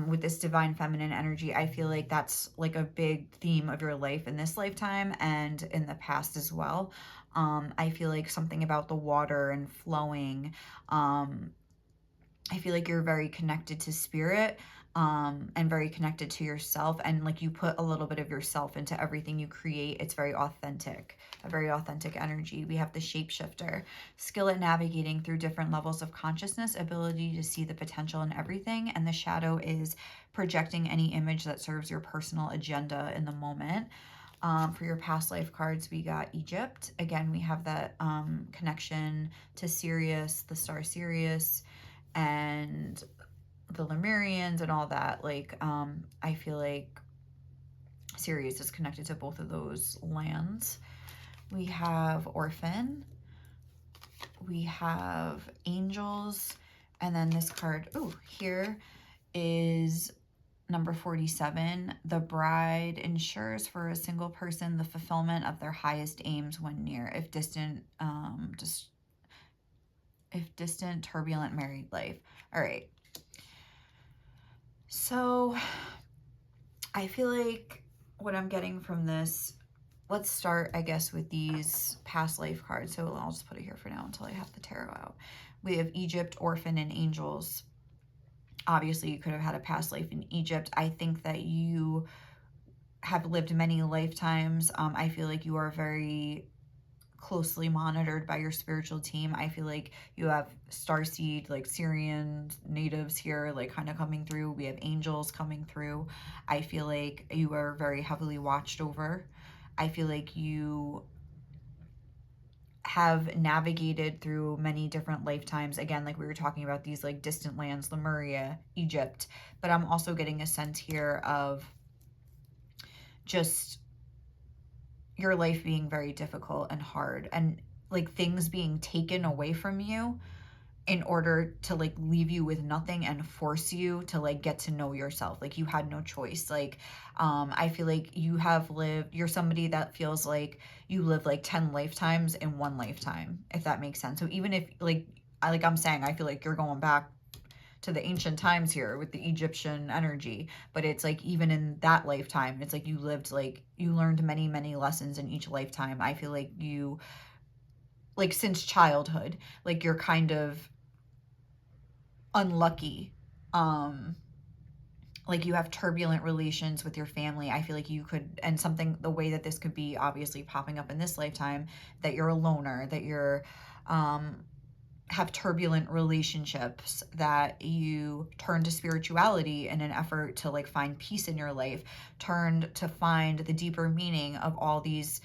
With this divine feminine energy, I feel like that's like a big theme of your life in this lifetime and in the past as well. I feel like something about the water and flowing. I feel like you're very connected to spirit, and very connected to yourself, and like you put a little bit of yourself into everything you create. It's very authentic, a very authentic energy. We have the shapeshifter, skill at navigating through different levels of consciousness, ability to see the potential in everything, and the shadow is projecting any image that serves your personal agenda in the moment. For your past life cards, we got Egypt. Again, we have that connection to Sirius, the star Sirius, and the Lemurians and all that. Like I feel like Sirius is connected to both of those lands. We have orphan, we have angels, and then this card, oh, here is Number 47, the bride ensures for a single person the fulfillment of their highest aims when near, if distant, turbulent married life. All right. So I feel like what I'm getting from this, let's start, I guess, with these past life cards. So I'll just put it here for now until I have the tarot out. We have Egypt, Orphan, and Angels. Obviously, you could have had a past life in Egypt. I think that you have lived many lifetimes. I feel like you are very closely monitored by your spiritual team. I feel like you have starseed, like Syrian natives here, like kind of coming through. We have angels coming through. I feel like you are very heavily watched over. I feel like you have navigated through many different lifetimes. Again, like we were talking about these like distant lands, Lemuria, Egypt, but I'm also getting a sense here of just your life being very difficult and hard, and like things being taken away from you in order to like leave you with nothing and force you to like get to know yourself. Like you had no choice. Like I feel like you're somebody that feels like you live like 10 lifetimes in one lifetime, if that makes sense. So even if I'm saying, I feel like you're going back to the ancient times here with the Egyptian energy, but it's like even in that lifetime, it's like you learned many, many lessons in each lifetime. I feel like you, like since childhood, like you're kind of unlucky. Like you have turbulent relations with your family. I feel like you could, and something, the way that this could be obviously popping up in this lifetime, that you're a loner, that you're have turbulent relationships, that you turn to spirituality in an effort to like find peace in your life, turned to find the deeper meaning of all these,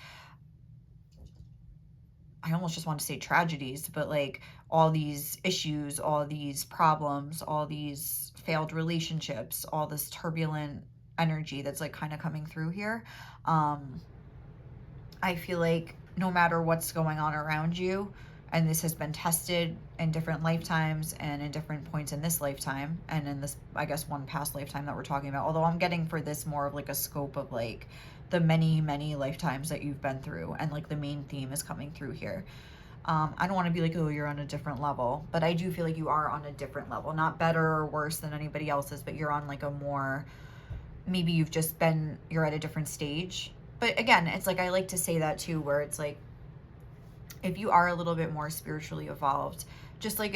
I almost just want to say tragedies, but like all these issues, all these problems, all these failed relationships, all this turbulent energy that's like kind of coming through here. I feel like no matter what's going on around you, and this has been tested in different lifetimes and in different points in this lifetime and in this, I guess, one past lifetime that we're talking about, although I'm getting for this more of like a scope of like the many, many lifetimes that you've been through, and like the main theme is coming through here. I don't want to be like, oh, you're on a different level, but I do feel like you are on a different level, not better or worse than anybody else's, but you're on like a more, maybe you're at a different stage. But again, it's like, I like to say that too, where it's like, if you are a little bit more spiritually evolved, just like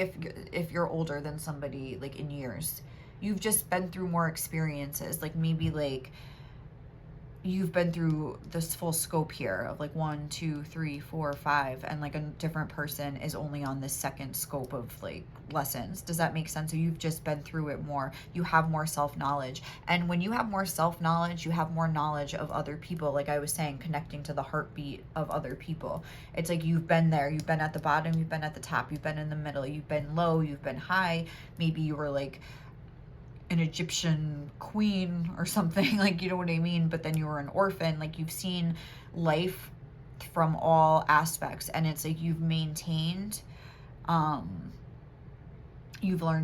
if you're older than somebody like in years, you've just been through more experiences. Like maybe like you've been through this full scope here of like 1, 2, 3, 4, 5, and like a different person is only on this second scope of like lessons. Does that make sense? So you've just been through it more. You have more self-knowledge. And when you have more self-knowledge, you have more knowledge of other people. Like I was saying, connecting to the heartbeat of other people. It's like you've been there. You've been at the bottom. You've been at the top. You've been in the middle. You've been low. You've been high. Maybe you were like an Egyptian queen or something, like, you know what I mean? But then you were an orphan. Like you've seen life from all aspects, and it's like you've learned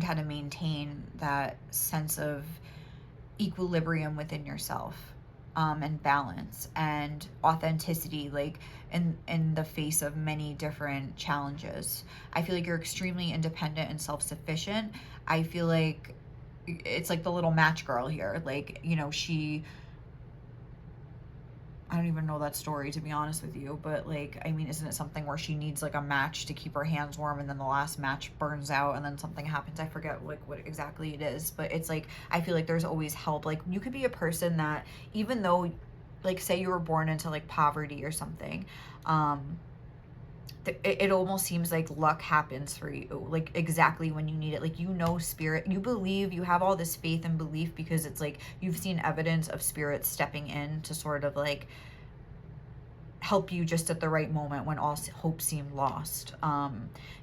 how to maintain that sense of equilibrium within yourself, and balance and authenticity, like in the face of many different challenges. I feel like you're extremely independent and self-sufficient. I feel like it's like the little match girl here. Like, you know, I don't even know that story, to be honest with you, but like, I mean, isn't it something where she needs like a match to keep her hands warm, and then the last match burns out and then something happens? I forget like what exactly it is, but it's like, I feel like there's always help. Like you could be a person that, even though, like say you were born into like poverty or something, it almost seems like luck happens for you, like exactly when you need it. Like, you know, spirit, you believe, you have all this faith and belief because it's like you've seen evidence of spirit stepping in to sort of like help you just at the right moment when all hope seemed lost.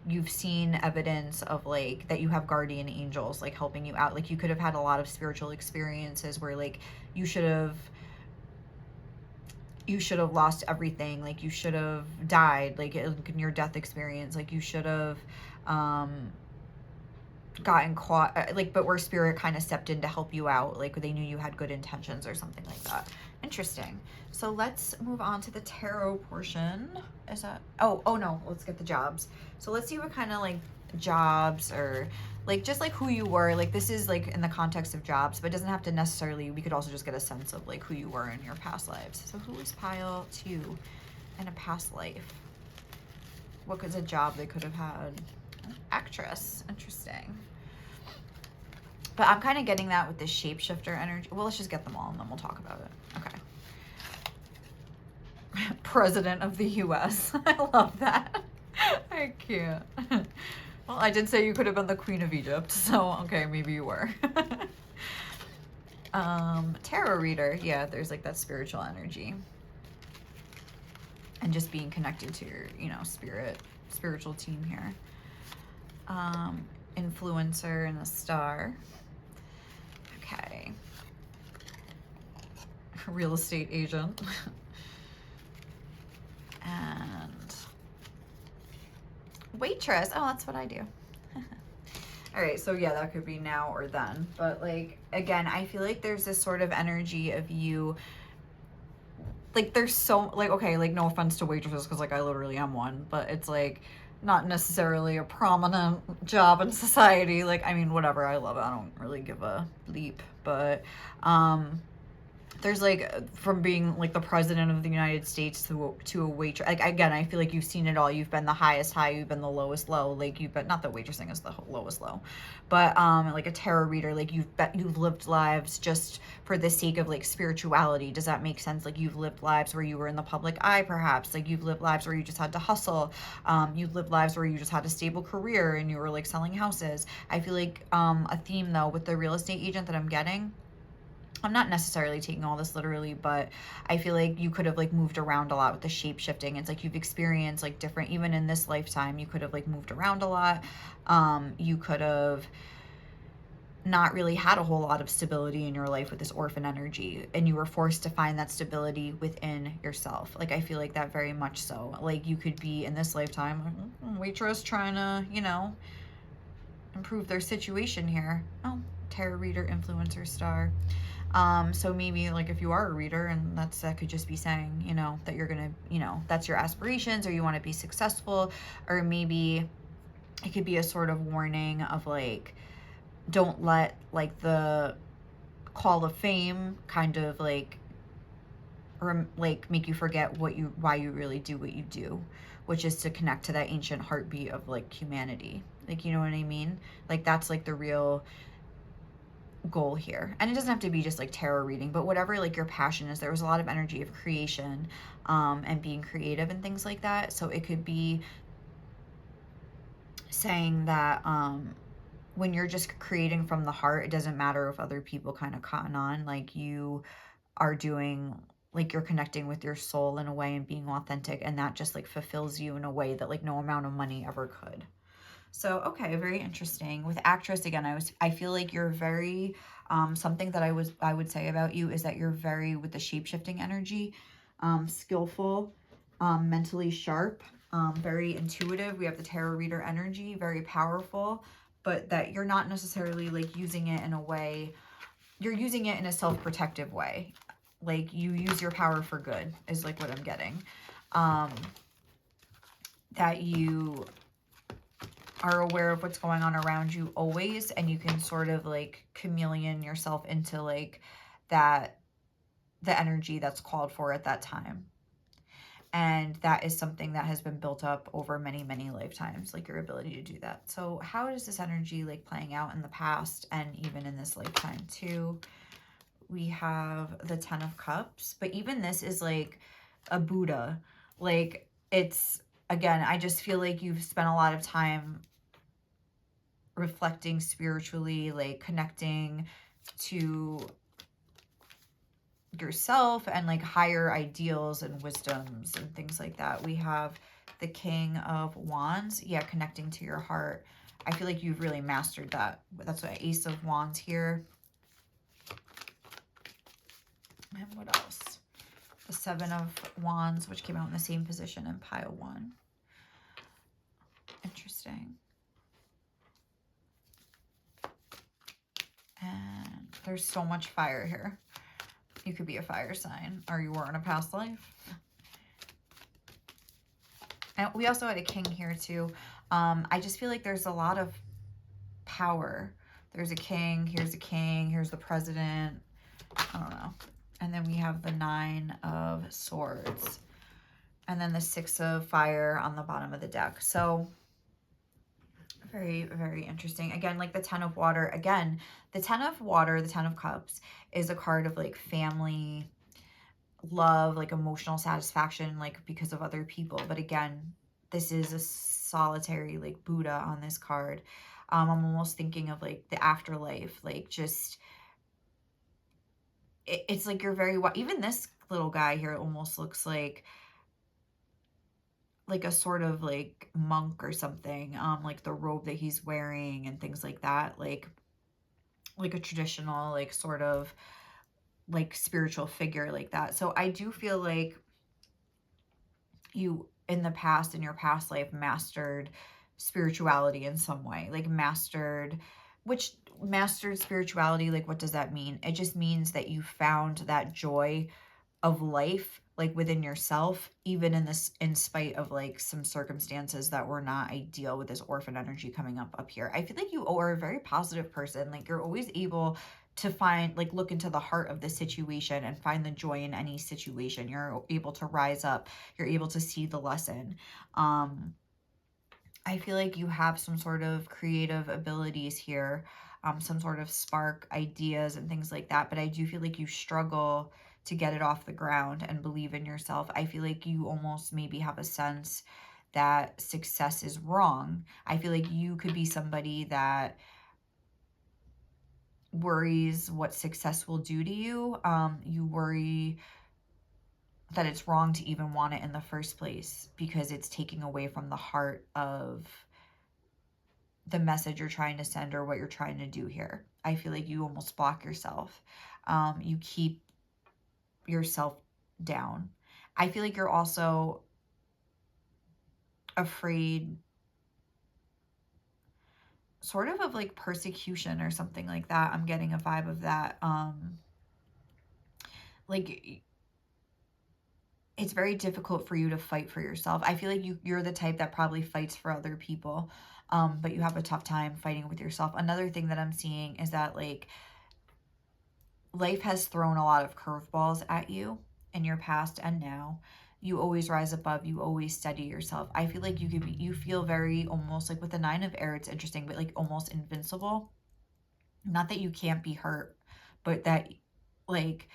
You've seen evidence of like that you have guardian angels like helping you out. Like you could have had a lot of spiritual experiences where like you should have lost everything. Like you should have died, like in your death experience. Like you should have gotten caught, like, but where spirit kind of stepped in to help you out, like they knew you had good intentions or something like that. Interesting. So let's move on to the tarot portion. Is that, oh no, let's get the jobs. So let's see what kind of like jobs, or like just like who you were, like this is like in the context of jobs, but it doesn't have to necessarily, we could also just get a sense of like who you were in your past lives. So who is pile 2 in a past life? What was a job they could have had? Actress. Interesting. But I'm kind of getting that with the shapeshifter energy. Well, let's just get them all and then we'll talk about it. Okay. President of the US. I love that. I can't. Well, I did say you could have been the Queen of Egypt, so okay, maybe you were. Tarot reader. Yeah, there's like that spiritual energy. And just being connected to your, you know, spiritual team here. Influencer and a star. Okay. Real estate agent. And waitress. Oh, that's what I do. All right, so yeah, that could be now or then. But like, again, I feel like there's this sort of energy of you, like there's so, like, okay, like no offense to waitresses, because like I literally am one, but it's like not necessarily a prominent job in society. Like, I mean, whatever, I love it. I don't really give a bleep, but there's like, from being like the president of the United States to a waitress, like again, I feel like you've seen it all. You've been the highest high, you've been the lowest low, like you've been, not that waitressing is the lowest low, but like a tarot reader, like you've lived lives just for the sake of like spirituality. Does that make sense? Like you've lived lives where you were in the public eye, perhaps. Like you've lived lives where you just had to hustle. You've lived lives where you just had a stable career and you were like selling houses. I feel like a theme though with the real estate agent that I'm getting, I'm not necessarily taking all this literally, but I feel like you could have like moved around a lot with the shape shifting. It's like you've experienced like different, even in this lifetime, you could have like moved around a lot. You could have not really had a whole lot of stability in your life with this orphan energy, and you were forced to find that stability within yourself. Like I feel like that very much so. Like you could be in this lifetime, waitress trying to, you know, improve their situation here. Oh, tarot reader, influencer, star. So maybe like if you are a reader, and that could just be saying, you know, that you're gonna, you know, that's your aspirations, or you want to be successful, or maybe it could be a sort of warning of like, don't let like the call of fame kind of like make you forget why you really do what you do, which is to connect to that ancient heartbeat of like humanity. Like, you know what I mean? Like that's like the real goal here. And it doesn't have to be just like tarot reading, but whatever like your passion is. There was a lot of energy of creation and being creative and things like that. So it could be saying that when you're just creating from the heart, it doesn't matter if other people kind of cotton on. Like you are doing, like you're connecting with your soul in a way and being authentic, and that just like fulfills you in a way that like no amount of money ever could. So, okay, very interesting. With actress, again, I feel like you're very, something that I would say about you is that you're very, with the shape-shifting energy, skillful, mentally sharp, very intuitive. We have the tarot reader energy, very powerful, but that you're not necessarily like using it in a way, you're using it in a self-protective way. Like you use your power for good is like what I'm getting. That you are aware of what's going on around you always, and you can sort of like chameleon yourself into like that, the energy that's called for at that time. And that is something that has been built up over many, many lifetimes, like your ability to do that. So how is this energy like playing out in the past and even in this lifetime too? We have the 10 of Cups, but even this is like a Buddha. Like it's, again, I just feel like you've spent a lot of time reflecting spiritually, like connecting to yourself and like higher ideals and wisdoms and things like that. We have the King of Wands. Yeah, connecting to your heart. I feel like you've really mastered that. That's what Ace of Wands here. And what else? The 7 of Wands, which came out in the same position in pile 1. Interesting. There's so much fire here. You could be a fire sign, or you were in a past life. And we also had a king here too. I just feel like there's a lot of power. There's a king, here's the president. I don't know. And then we have the 9 of Swords. And then the 6 of Fire on the bottom of the deck. So very, very interesting. Again, like the 10 of Water. Again, the 10 of Water, the 10 of Cups is a card of like family, love, like emotional satisfaction, like because of other people. But again, this is a solitary like Buddha on this card. I'm almost thinking of like the afterlife, like just, it's like you're very, even this little guy here almost looks like a sort of like monk or something, like the robe that he's wearing and things like that, like a traditional, like sort of like spiritual figure like that. So I do feel like you in the past, in your past life, mastered spirituality in some way, like mastered spirituality. Like, what does that mean? It just means that you found that joy of life, like within yourself, even in spite of like some circumstances that were not ideal, with this orphan energy coming up here. I feel like you are a very positive person. Like, you're always able to find, like, look into the heart of the situation and find the joy in any situation. You're able to rise up. You're able to see the lesson. I feel like you have some sort of creative abilities here, some sort of spark ideas and things like that. But I do feel like you struggle to get it off the ground and believe in yourself. I feel like you almost maybe have a sense that success is wrong. I feel like you could be somebody that worries what success will do to you. You worry that it's wrong to even want it in the first place because it's taking away from the heart of the message you're trying to send or what you're trying to do here. I feel like you almost block yourself. You keep yourself down. I feel like you're also afraid sort of like persecution or something like that. I'm getting a vibe of that. Like, it's very difficult for you to fight for yourself. I feel like you're the type that probably fights for other people, but you have a tough time fighting with yourself. Another thing that I'm seeing is that, like, life has thrown a lot of curveballs at you in your past and now. You always rise above. You always steady yourself. I feel like you feel very, almost like with the 9 of Air, it's interesting, but like almost invincible. Not that you can't be hurt, but that, like,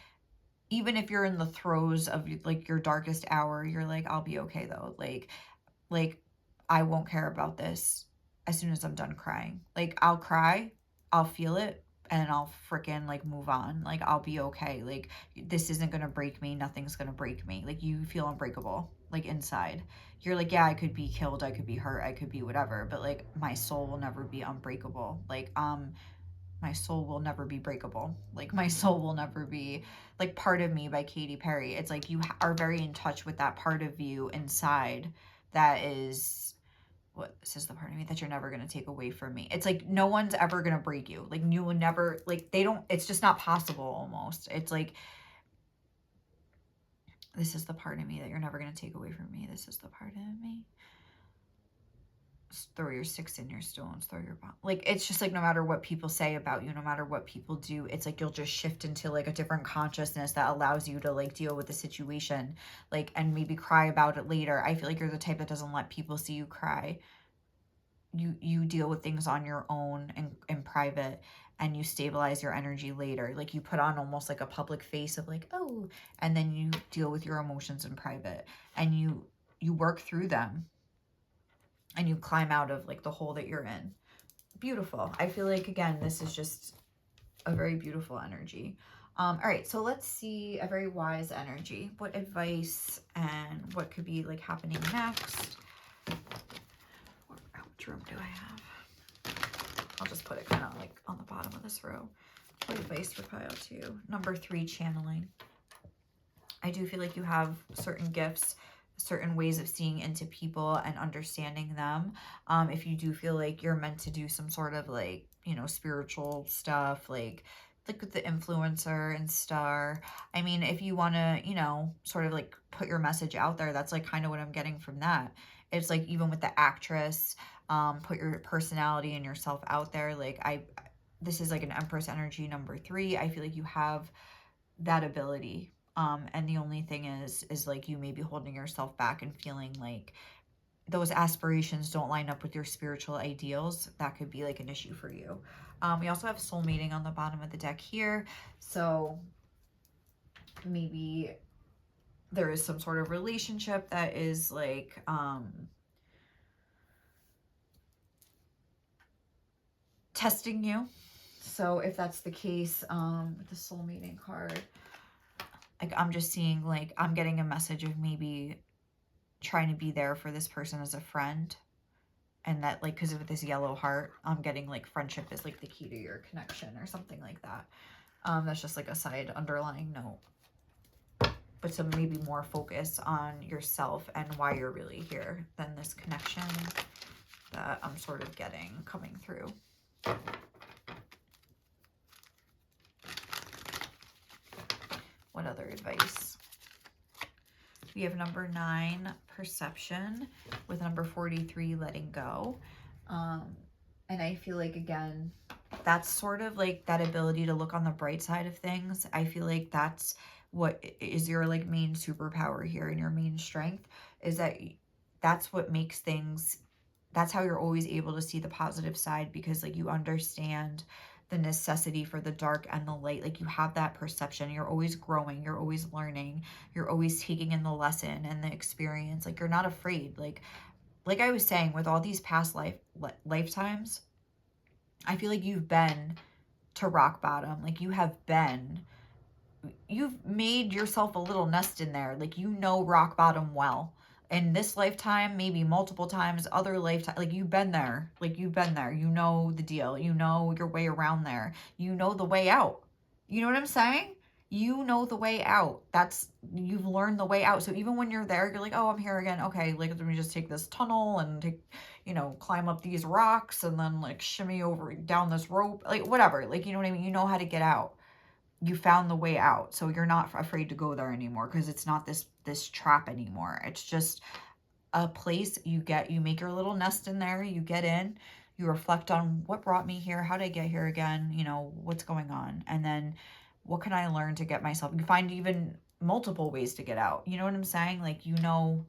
even if you're in the throes of like your darkest hour, you're like, I'll be okay though. Like I won't care about this as soon as I'm done crying. Like, I'll cry, I'll feel it, and I'll freaking like move on. Like, I'll be okay. Like, this isn't gonna break me. Nothing's gonna break me. Like, you feel unbreakable, like inside. You're like, yeah, I could be killed, I could be hurt, I could be whatever, but like my soul will never be unbreakable. Like, my soul will never be breakable. Like, my soul will never be, like, Part of Me by Katy Perry. It's like you are very in touch with that part of you inside that is, what, this is the part of me that you're never going to take away from me. It's like no one's ever going to break you. Like, you will never, like, they don't, it's just not possible almost. It's like, this is the part of me that you're never going to take away from me. This is the part of me. Throw your sticks in your stones, throw your bomb. Like, it's just like no matter what people say about you, no matter what people do, it's like you'll just shift into like a different consciousness that allows you to like deal with the situation, like, and maybe cry about it later. I feel like you're the type that doesn't let people see you cry. You deal with things on your own and in private, and you stabilize your energy later. Like, you put on almost like a public face of like, oh, and then you deal with your emotions in private, and you work through them. And you climb out of like the hole that you're in. Beautiful. I feel like, again, this is just a very beautiful energy. All right, so let's see a very wise energy. What advice and what could be like happening next? Which room do I have? I'll just put it kind of like on the bottom of this row. What advice for pile 2? Number 3, channeling. I do feel like you have certain gifts, certain ways of seeing into people and understanding them. If you do feel like you're meant to do some sort of like, you know, spiritual stuff, like like with the influencer and star. I mean, if you want to, you know, sort of like put your message out there, that's like kind of what I'm getting from that. It's like even with the actress, put your personality and yourself out there. Like this is like an Empress energy number 3. I feel like you have that ability. And the only thing is like you may be holding yourself back and feeling like those aspirations don't line up with your spiritual ideals. That could be like an issue for you. We also have soul mating on the bottom of the deck here. So maybe there is some sort of relationship that is like, testing you. So if that's the case, with the soul mating card, like I'm just seeing like, I'm getting a message of maybe trying to be there for this person as a friend. And that like, because of this yellow heart, I'm getting like friendship is like the key to your connection or something like that. That's just like a side underlying note. But some maybe more focus on yourself and why you're really here than this connection that I'm sort of getting coming through. What other advice? We have number 9, perception, with number 43, letting go. And I feel like, again, that's sort of like that ability to look on the bright side of things. I feel like that's what is your like main superpower here, and your main strength is that that's what makes things, that's how you're always able to see the positive side, because like you understand the necessity for the dark and the light. Like you have that perception. You're always growing. You're always learning. You're always taking in the lesson and the experience. Like you're not afraid. Like I was saying, with all these past lifetimes, I feel like you've been to rock bottom. Like you've made yourself a little nest in there. Like you know rock bottom well. In this lifetime, maybe multiple times, other lifetime, like you've been there. Like you've been there. You know the deal. You know your way around there. You know the way out. You know what I'm saying? You know the way out. You've learned the way out. So even when you're there, you're like, oh, I'm here again. Okay, like let me just take this tunnel and take, you know, climb up these rocks and then like shimmy over down this rope. Like whatever. Like, you know what I mean? You know how to get out. You found the way out, so you're not afraid to go there anymore, because it's not this trap anymore. It's just a place you make your little nest in there. You get in, you reflect on what brought me here, how did I get here again, you know, what's going on, and then what can I learn to get myself. You find even multiple ways to get out. You know what I'm saying? Like, you know,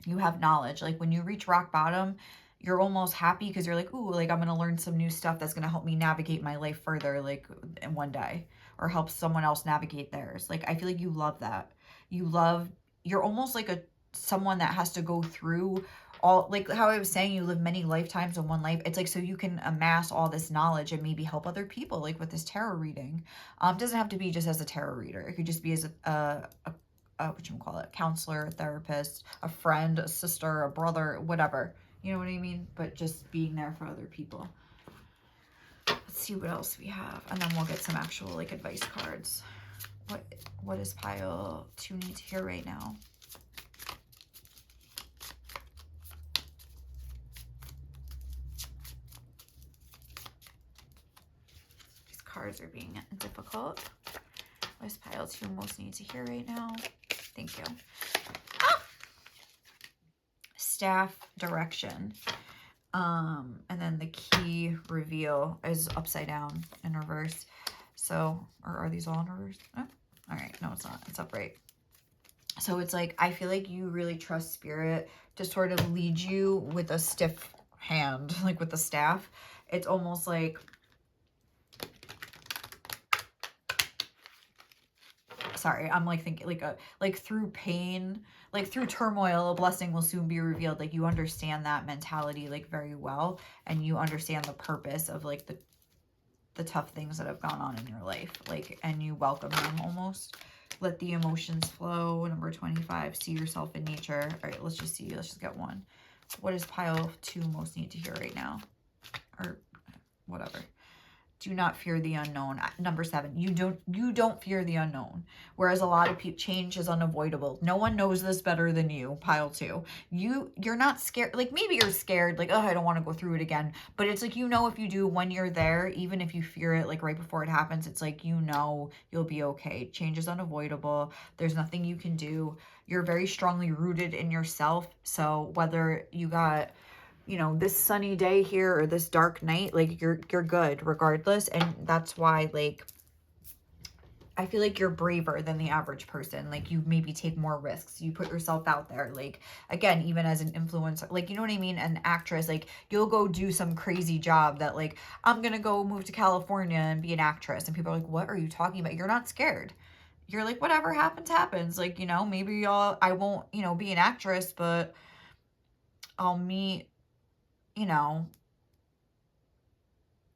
you have knowledge. Like when you reach rock bottom, you're almost happy because you're like, ooh, like I'm going to learn some new stuff that's going to help me navigate my life further, like in one day, or help someone else navigate theirs. Like, I feel like you love that. You're almost like someone that has to go through all, like how I was saying, you live many lifetimes in one life. It's like, so you can amass all this knowledge and maybe help other people, like with this tarot reading. It doesn't have to be just as a tarot reader. It could just be as counselor, a therapist, a friend, a sister, a brother, whatever. You know what I mean? But just being there for other people. Let's see what else we have. And then we'll get some actual like advice cards. What does pile 2 need to hear right now? These cards are being difficult. What does pile 2 most need to hear right now? Thank you. Staff direction. And then the key reveal is upside down in reverse. So, or are these all in reverse? Oh, all right. No, it's not. It's upright. So it's like, I feel like you really trust spirit to sort of lead you with a stiff hand, like with the staff. It's almost like, sorry, I'm like thinking like through pain, like through turmoil, a blessing will soon be revealed. Like you understand that mentality like very well, and you understand the purpose of like the tough things that have gone on in your life, like, and you welcome them almost. Let the emotions flow. Number 25, see yourself in nature. All right, let's just get one. What does pile 2 most need to hear right now? Or whatever. Do not fear the unknown. Number 7, you don't fear the unknown. Whereas a lot of people, change is unavoidable. No one knows this better than you. Pile 2. You're not scared. Like, maybe you're scared, like, oh, I don't want to go through it again. But it's like, you know, if you do, when you're there, even if you fear it, like right before it happens, it's like, you know, you'll be okay. Change is unavoidable. There's nothing you can do. You're very strongly rooted in yourself. So whether you got, you know, this sunny day here or this dark night, like you're good regardless. And that's why, like, I feel like you're braver than the average person. Like, you maybe take more risks. You put yourself out there. Like, again, even as an influencer, like, you know what I mean? An actress, like, you'll go do some crazy job that, like, I'm going to go move to California and be an actress. And people are like, what are you talking about? You're not scared. You're like, whatever happens, happens. Like, you know, maybe I won't, you know, be an actress, but I'll meet, you know,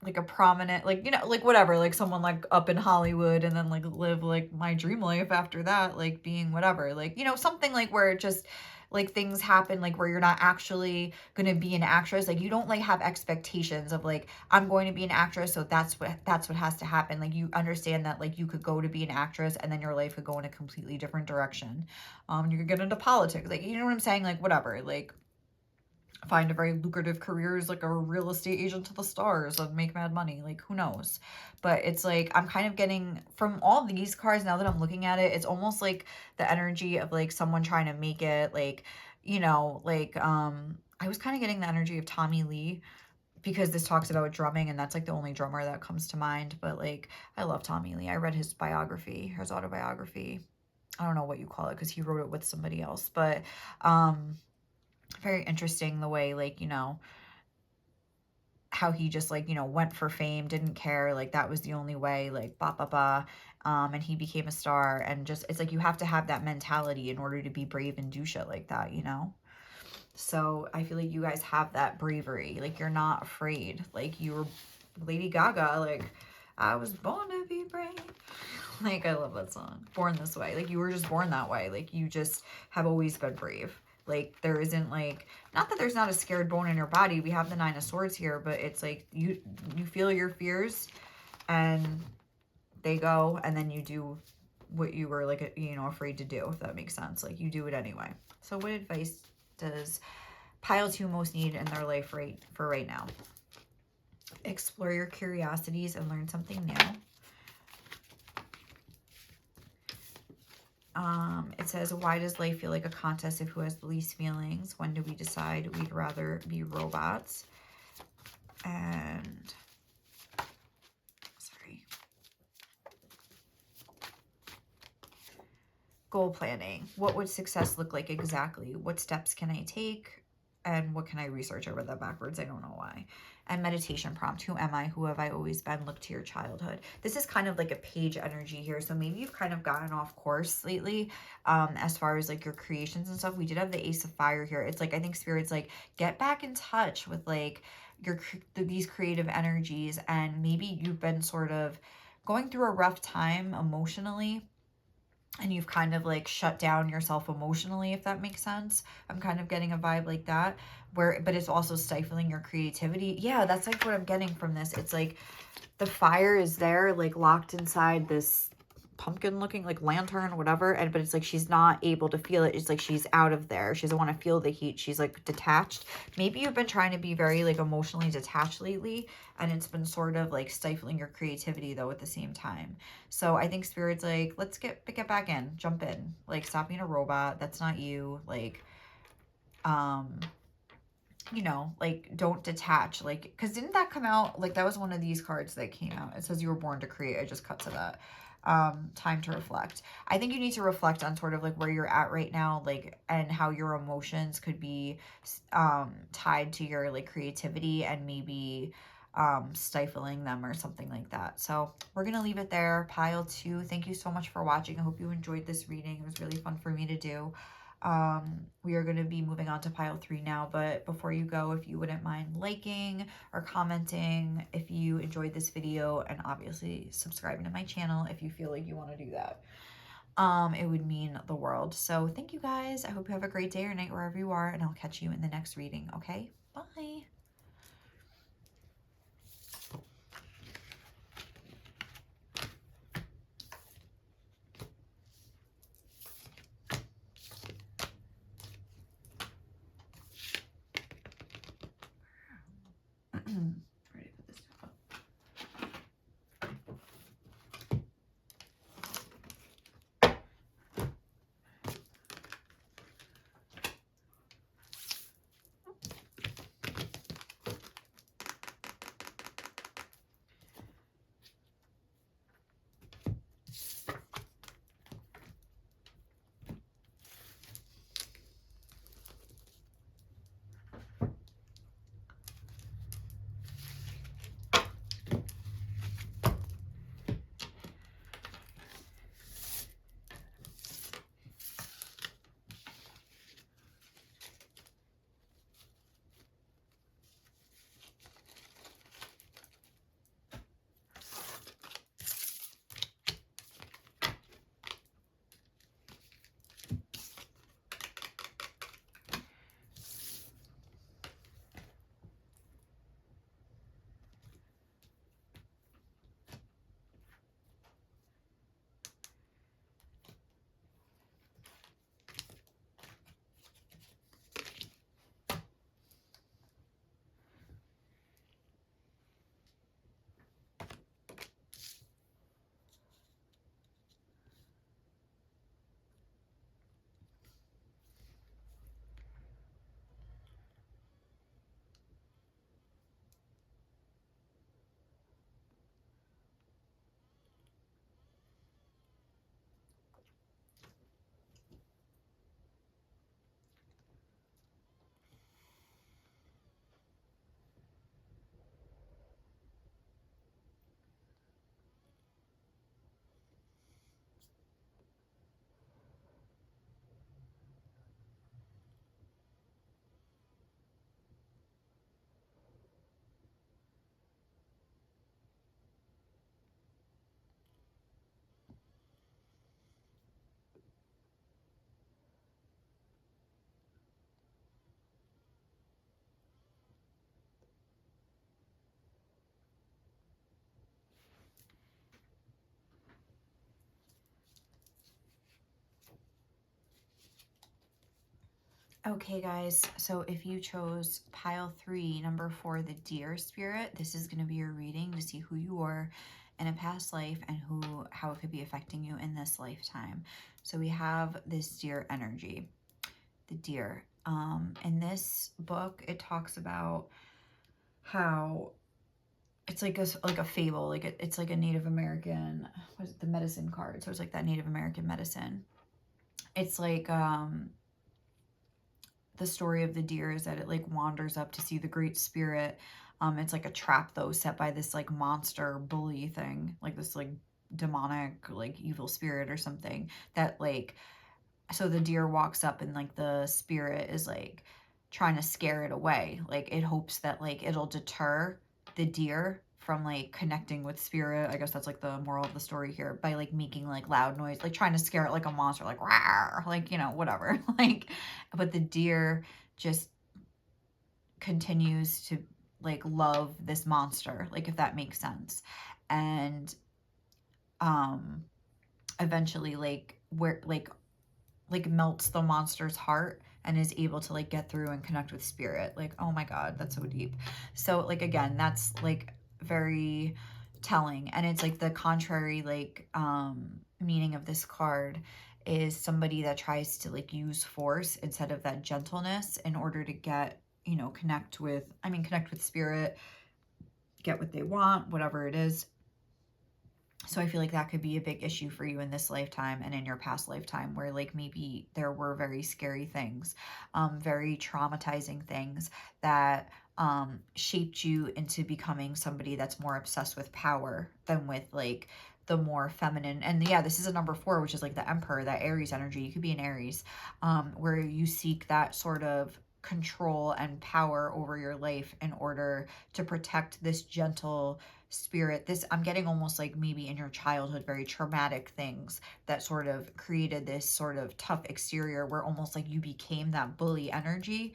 like a prominent, like, you know, like whatever, like someone like up in Hollywood, and then like live like my dream life after that, like being whatever, like, you know, something like where it just like things happen, like where you're not actually going to be an actress. Like, you don't like have expectations of like, I'm going to be an actress, so that's what has to happen. Like, you understand that like you could go to be an actress and then your life could go in a completely different direction. You could get into politics, like, you know what I'm saying, like whatever, like find a very lucrative career as like a real estate agent to the stars and make mad money. Like, who knows? But it's like, I'm kind of getting from all these cards, now that I'm looking at it, it's almost like the energy of like someone trying to make it, like, you know, like, I was kind of getting the energy of Tommy Lee, because this talks about drumming, and that's like the only drummer that comes to mind. But like, I love Tommy Lee. I read his biography, his autobiography. I don't know what you call it, because he wrote it with somebody else. But very interesting the way, like, you know, how he just like, you know, went for fame, didn't care, like that was the only way, like and he became a star. And just, it's like, you have to have that mentality in order to be brave and do shit like that, you know? So I feel like you guys have that bravery. Like, you're not afraid. Like, you were Lady Gaga, like, I was born to be brave. Like, I love that song. Born This Way. Like, you were just born that way. Like, you just have always been brave. Like, there isn't like, not that there's not a scared bone in your body. We have the 9 of Swords here, but it's like you feel your fears and they go, and then you do what you were like, you know, afraid to do, if that makes sense. Like, you do it anyway. So what advice does pile 2 most need in their life right now? Explore your curiosities and learn something new. It says, why does life feel like a contest of who has the least feelings? When do we decide we'd rather be robots? And, sorry. Goal planning. What would success look like exactly? What steps can I take? And what can I research? I read that backwards. I don't know why. And meditation prompt. Who am I? Who have I always been? Look to your childhood. This is kind of like a page energy here. So maybe you've kind of gotten off course lately as far as like your creations and stuff. We did have the Ace of Fire here. It's like, I think Spirit's like, get back in touch with like these creative energies. And maybe you've been sort of going through a rough time emotionally, and you've kind of like shut down yourself emotionally, if that makes sense. I'm kind of getting a vibe like that, but it's also stifling your creativity. Yeah, that's like what I'm getting from this. It's like the fire is there, like locked inside this pumpkin looking like lantern, whatever, but it's like she's not able to feel it. It's like she's out of there. She doesn't want to feel the heat. She's like detached. Maybe you've been trying to be very like emotionally detached lately, and it's been sort of like stifling your creativity though at the same time. So I think Spirit's like, let's get back in, jump in, like stop being a robot. That's not you. Like, you know, like, don't detach, like, because didn't that come out, like, that was one of these cards that came out. It says you were born to create. I just cut to that. Time to reflect. I think you need to reflect on sort of like where you're at right now, like, and how your emotions could be tied to your like creativity, and maybe stifling them or something like that. So we're gonna leave it there. Pile 2, thank you so much for watching. I hope you enjoyed this reading. It was really fun for me to do. We are going to be moving on to pile 3 now, but before you go, if you wouldn't mind liking or commenting if you enjoyed this video, and obviously subscribing to my channel if you feel like you want to do that. It would mean the world. So thank you guys. I hope you have a great day or night wherever you are, and I'll catch you in the next reading. Okay, bye. Okay, guys, so if you chose pile 3, number 4, the deer spirit, this is going to be your reading to see who you were in a past life and how it could be affecting you in this lifetime. So we have this deer energy, the deer. In this book, it talks about how it's like a fable, it's like a Native American, what is it, the medicine card. So it's like that Native American medicine. It's like the story of the deer is that it like wanders up to see the great spirit. It's like a trap though, set by this like monster bully thing, like this like demonic like evil spirit or something that like, so the deer walks up and like the spirit is like trying to scare it away. Like it hopes that like it'll deter the deer from like connecting with spirit. I guess that's like the moral of the story here, by like making like loud noise, like trying to scare it like a monster, like rawr, like, you know, whatever. Like, but the deer just continues to like love this monster, like if that makes sense. And eventually like where like melts the monster's heart and is able to like get through and connect with spirit. Like, oh my god, that's so deep. So like again, that's like very telling. And it's like the contrary like meaning of this card is somebody that tries to like use force instead of that gentleness in order to get, you know, connect with spirit, get what they want, whatever it is. So I feel like that could be a big issue for you in this lifetime and in your past lifetime, where like maybe there were very scary things, very traumatizing things that shaped you into becoming somebody that's more obsessed with power than with like the more feminine. And yeah, this is a number 4, which is like the Emperor, that Aries energy. You could be an Aries, where you seek that sort of control and power over your life in order to protect this gentle spirit. This, I'm getting almost like maybe in your childhood, very traumatic things that sort of created this sort of tough exterior where almost like you became that bully energy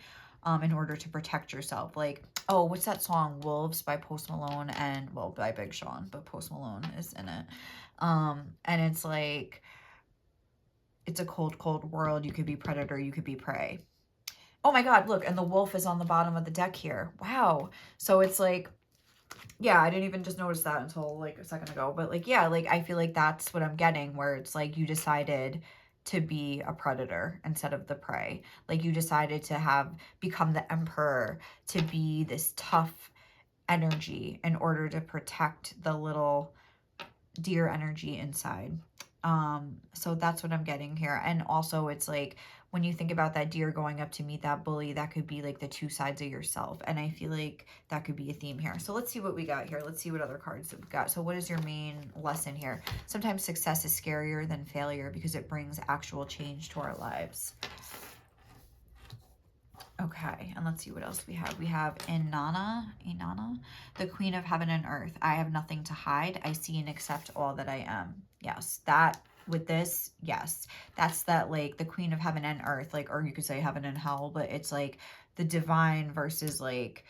in order to protect yourself. Like, oh, what's that song, Wolves, by Post Malone and, well, by Big Sean, but Post Malone is in it. And it's like, it's a cold, cold world. You could be predator, you could be prey. Oh my god, look, and the wolf is on the bottom of the deck here. Wow. So it's like, yeah, I didn't even just notice that until like a second ago. But like, yeah, like I feel like that's what I'm getting, where it's like you decided to be a predator instead of the prey. Like you decided to have become the emperor, to be this tough energy in order to protect the little deer energy inside. So that's what I'm getting here. And also it's like when you think about that deer going up to meet that bully, that could be like the two sides of yourself. And I feel like that could be a theme here. So let's see what we got here. Let's see what other cards we've got. So what is your main lesson here? Sometimes success is scarier than failure because it brings actual change to our lives. Okay, and let's see what else we have. We have Inanna, the Queen of Heaven and Earth. I have nothing to hide. I see and accept all that I am. Yes, that with this, yes. That's that like the Queen of Heaven and Earth, like, or you could say heaven and hell, but it's like the divine versus like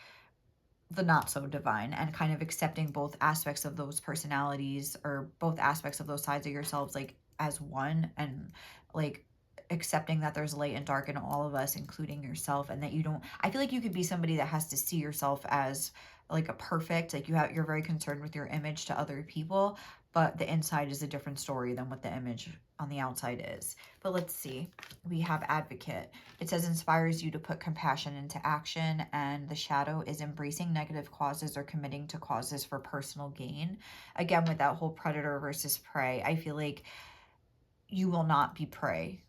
the not so divine, and kind of accepting both aspects of those personalities or both aspects of those sides of yourselves like as one, and like accepting that there's light and dark in all of us, including yourself, and that you don't, I feel like you could be somebody that has to see yourself as like a perfect, like you're very concerned with your image to other people, but the inside is a different story than what the image on the outside is. But let's see, we have Advocate. It says inspires you to put compassion into action, and the Shadow is embracing negative causes or committing to causes for personal gain. Again, with that whole predator versus prey, I feel like you will not be preyed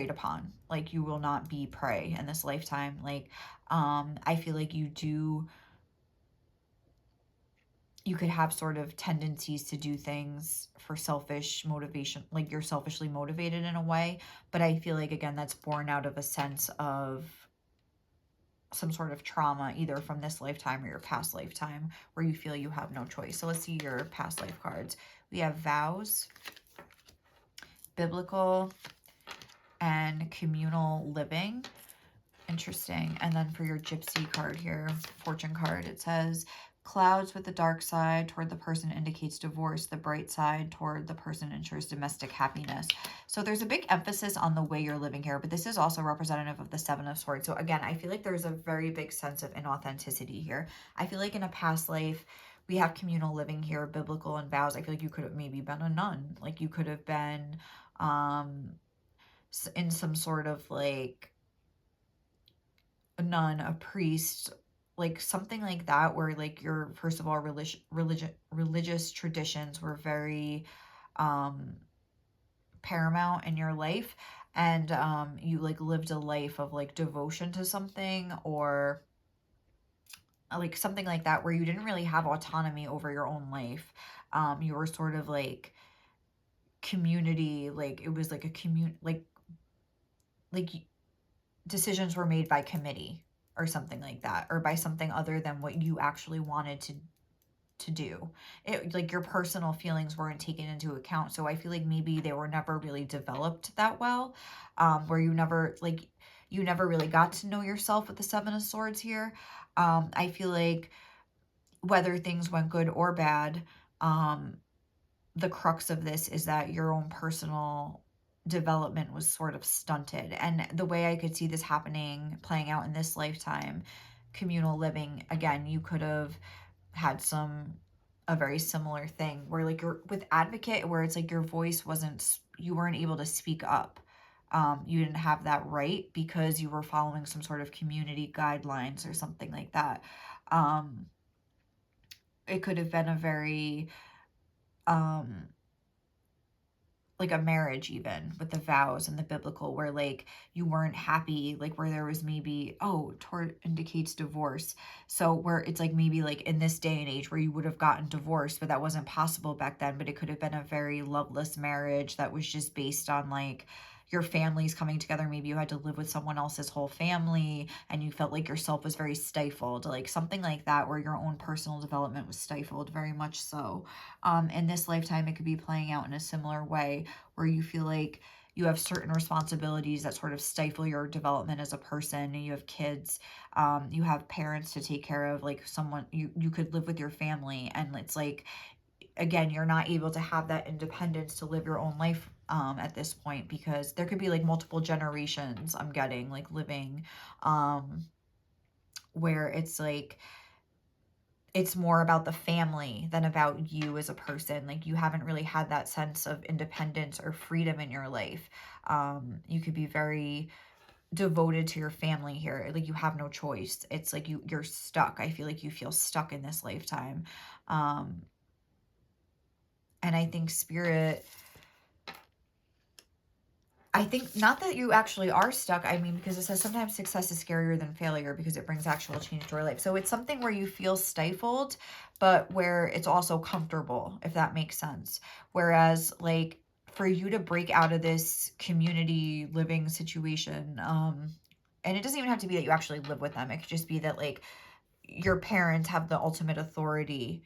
upon. Like you will not be prey in this lifetime. Like I feel like you could have sort of tendencies to do things for selfish motivation, like you're selfishly motivated in a way, but I feel like again that's born out of a sense of some sort of trauma, either from this lifetime or your past lifetime, where you feel you have no choice. So let's see your past life cards. We have Vows, Biblical, and Communal Living. Interesting. And then for your Gypsy card here, Fortune card, it says Clouds with the dark side toward the person indicates divorce. The bright side toward the person ensures domestic happiness. So there's a big emphasis on the way you're living here, but this is also representative of the Seven of Swords. So again, I feel like there's a very big sense of inauthenticity here. I feel like in a past life, we have communal living here, biblical and vows. I feel like you could have maybe been a nun. Like you could have been in some sort of like a nun, a priest, like something like that, where like your, first of all, religious traditions were very paramount in your life, and you like lived a life of like devotion to something, or like something like that, where you didn't really have autonomy over your own life. You were sort of like community, like it was like a like decisions were made by committee or something like that, or by something other than what you actually wanted to do. It, like, your personal feelings weren't taken into account. So I feel like maybe they were never really developed that well, where you never really got to know yourself with the Seven of Swords here. I feel like whether things went good or bad, the crux of this is that your own personal development was sort of stunted. And the way I could see this playing out in this lifetime, communal living, again, you could have had a very similar thing where like you're with advocate, where it's like your voice you weren't able to speak up. You didn't have that right because you were following some sort of community guidelines or something like that. It could have been a very like a marriage, even with the vows and the biblical, where like you weren't happy, like where there was maybe, toward indicates divorce. So where it's like maybe like in this day and age where you would have gotten divorced, but that wasn't possible back then, but it could have been a very loveless marriage that was just based on like your families coming together. Maybe you had to live with someone else's whole family and you felt like yourself was very stifled, like something like that, where your own personal development was stifled, very much so. In this lifetime, it could be playing out in a similar way, where you feel like you have certain responsibilities that sort of stifle your development as a person. You have kids, you have parents to take care of, like someone, you could live with your family, and it's like, again, you're not able to have that independence to live your own life at this point, because there could be like multiple generations, I'm getting, like living, where it's like, it's more about the family than about you as a person. Like you haven't really had that sense of independence or freedom in your life. You could be very devoted to your family here. Like you have no choice. It's like you're stuck. I feel like you feel stuck in this lifetime. And I think Spirit, I think not that you actually are stuck. I mean, because it says sometimes success is scarier than failure because it brings actual change to our life. So it's something where you feel stifled, but where it's also comfortable, if that makes sense. Whereas like for you to break out of this community living situation, and it doesn't even have to be that you actually live with them. It could just be that like your parents have the ultimate authority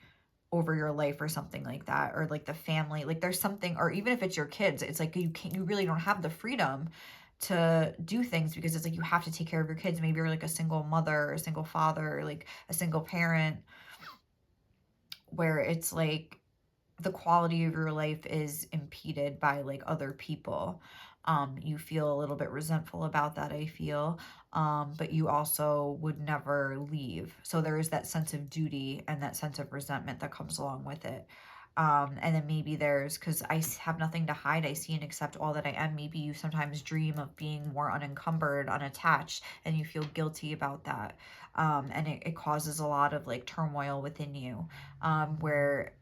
over your life or something like that, or like the family, like there's something, or even if it's your kids, it's like you really don't have the freedom to do things, because it's like you have to take care of your kids. Maybe you're like a single mother or a single father, or like a single parent, where it's like the quality of your life is impeded by like other people. You feel a little bit resentful about that, I feel. But you also would never leave. So there is that sense of duty and that sense of resentment that comes along with it. And then maybe there's, because I have nothing to hide, I see and accept all that I am. Maybe you sometimes dream of being more unencumbered, unattached, and you feel guilty about that. And it causes a lot of like turmoil within you, where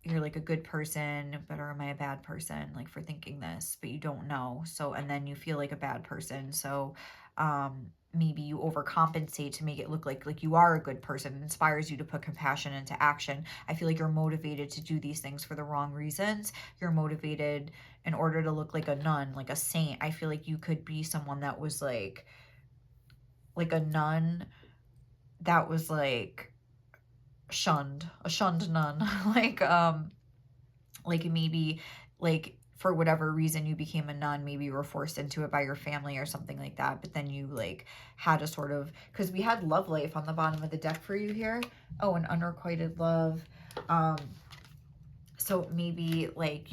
you're like a good person, but or am I a bad person, like for thinking this, but you don't know. So, and then you feel like a bad person. So, maybe you overcompensate to make it look like you are a good person. It inspires you to put compassion into action. I feel like you're motivated to do these things for the wrong reasons. You're motivated in order to look like a nun, like a saint. I feel like you could be someone that was like a nun that was like a shunned nun, like maybe like for whatever reason you became a nun. Maybe you were forced into it by your family or something like that, but then you like had to sort of, because we had love life on the bottom of the deck for you here. Oh, an unrequited love. So maybe like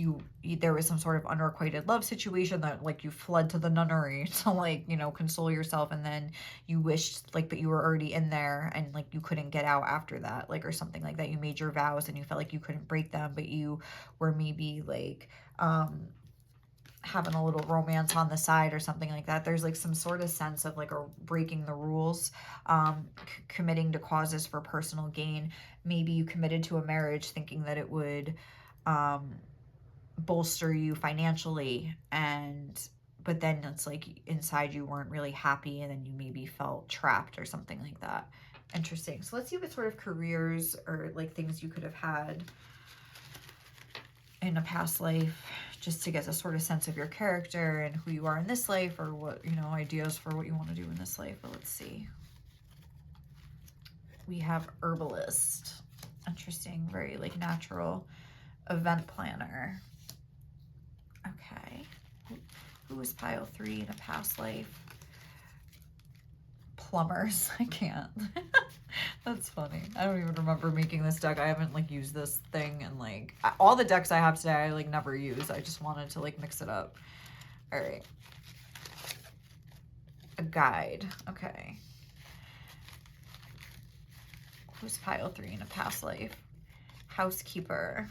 there was some sort of unrequited love situation that like you fled to the nunnery to like, you know, console yourself, and then you wished like, but you were already in there and like you couldn't get out after that, like, or something like that. You made your vows and you felt like you couldn't break them, but you were maybe like having a little romance on the side or something like that. There's like some sort of sense of like a breaking the rules, committing to causes for personal gain. Maybe you committed to a marriage thinking that it would bolster you financially, but then it's like inside you weren't really happy, and then you maybe felt trapped or something like that. Interesting. So let's see what sort of careers or like things you could have had in a past life, just to get a sort of sense of your character and who you are in this life, or what, you know, ideas for what you want to do in this life. But let's see. We have herbalist. Interesting. Very like natural. Event planner. Okay. Who was pile 3 in a past life? Plumbers. I can't. That's funny. I don't even remember making this deck. I haven't like used this thing, and like all the decks I have today I like never use. I just wanted to like mix it up. All right. A guide. Okay. Who's pile 3 in a past life? Housekeeper.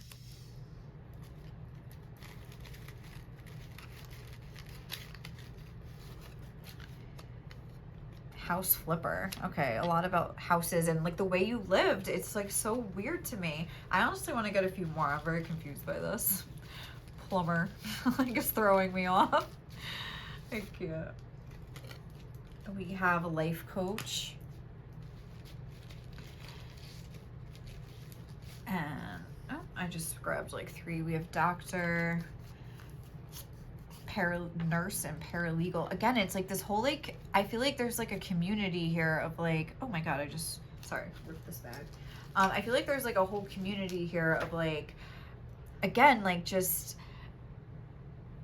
House flipper. Okay, a lot about houses and like the way you lived. It's like so weird to me. I honestly want to get a few more. I'm very confused by this. Plumber. Like, it's throwing me off. I can't. We have a life coach. And oh, I just grabbed like 3. We have doctor, nurse, and paralegal. Again, it's like this whole like, I feel like there's like a community here of like, oh my god, I just, sorry, ripped this bag. I feel like there's like a whole community here of like, again, like just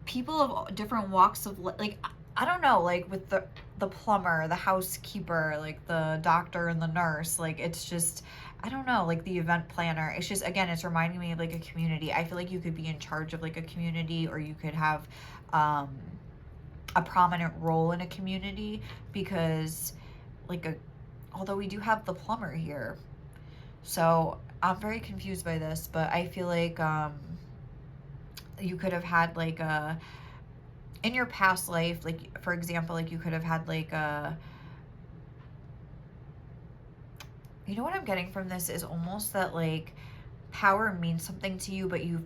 people of different walks of like, I don't know, like with the plumber, the housekeeper, like the doctor and the nurse, like it's just, I don't know, like the event planner. It's just, again, it's reminding me of like a community. I feel like you could be in charge of like a community, or you could have a prominent role in a community, because like although we do have the plumber here, so I'm very confused by this, but I feel like you could have had like in your past life, like for example, like you could have had like you know what I'm getting from this is almost that like power means something to you, but you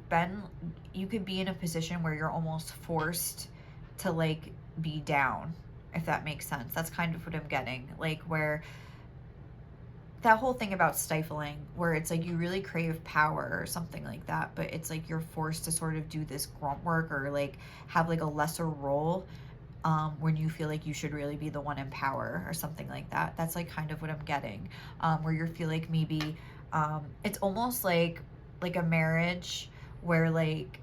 could be in a position where you're almost forced to like be down, if that makes sense. That's kind of what I'm getting, like where that whole thing about stifling, where it's like you really crave power or something like that, but it's like you're forced to sort of do this grunt work or like have like a lesser role when you feel like you should really be the one in power or something like that. That's like kind of what I'm getting, where you feel like maybe it's almost like a marriage where like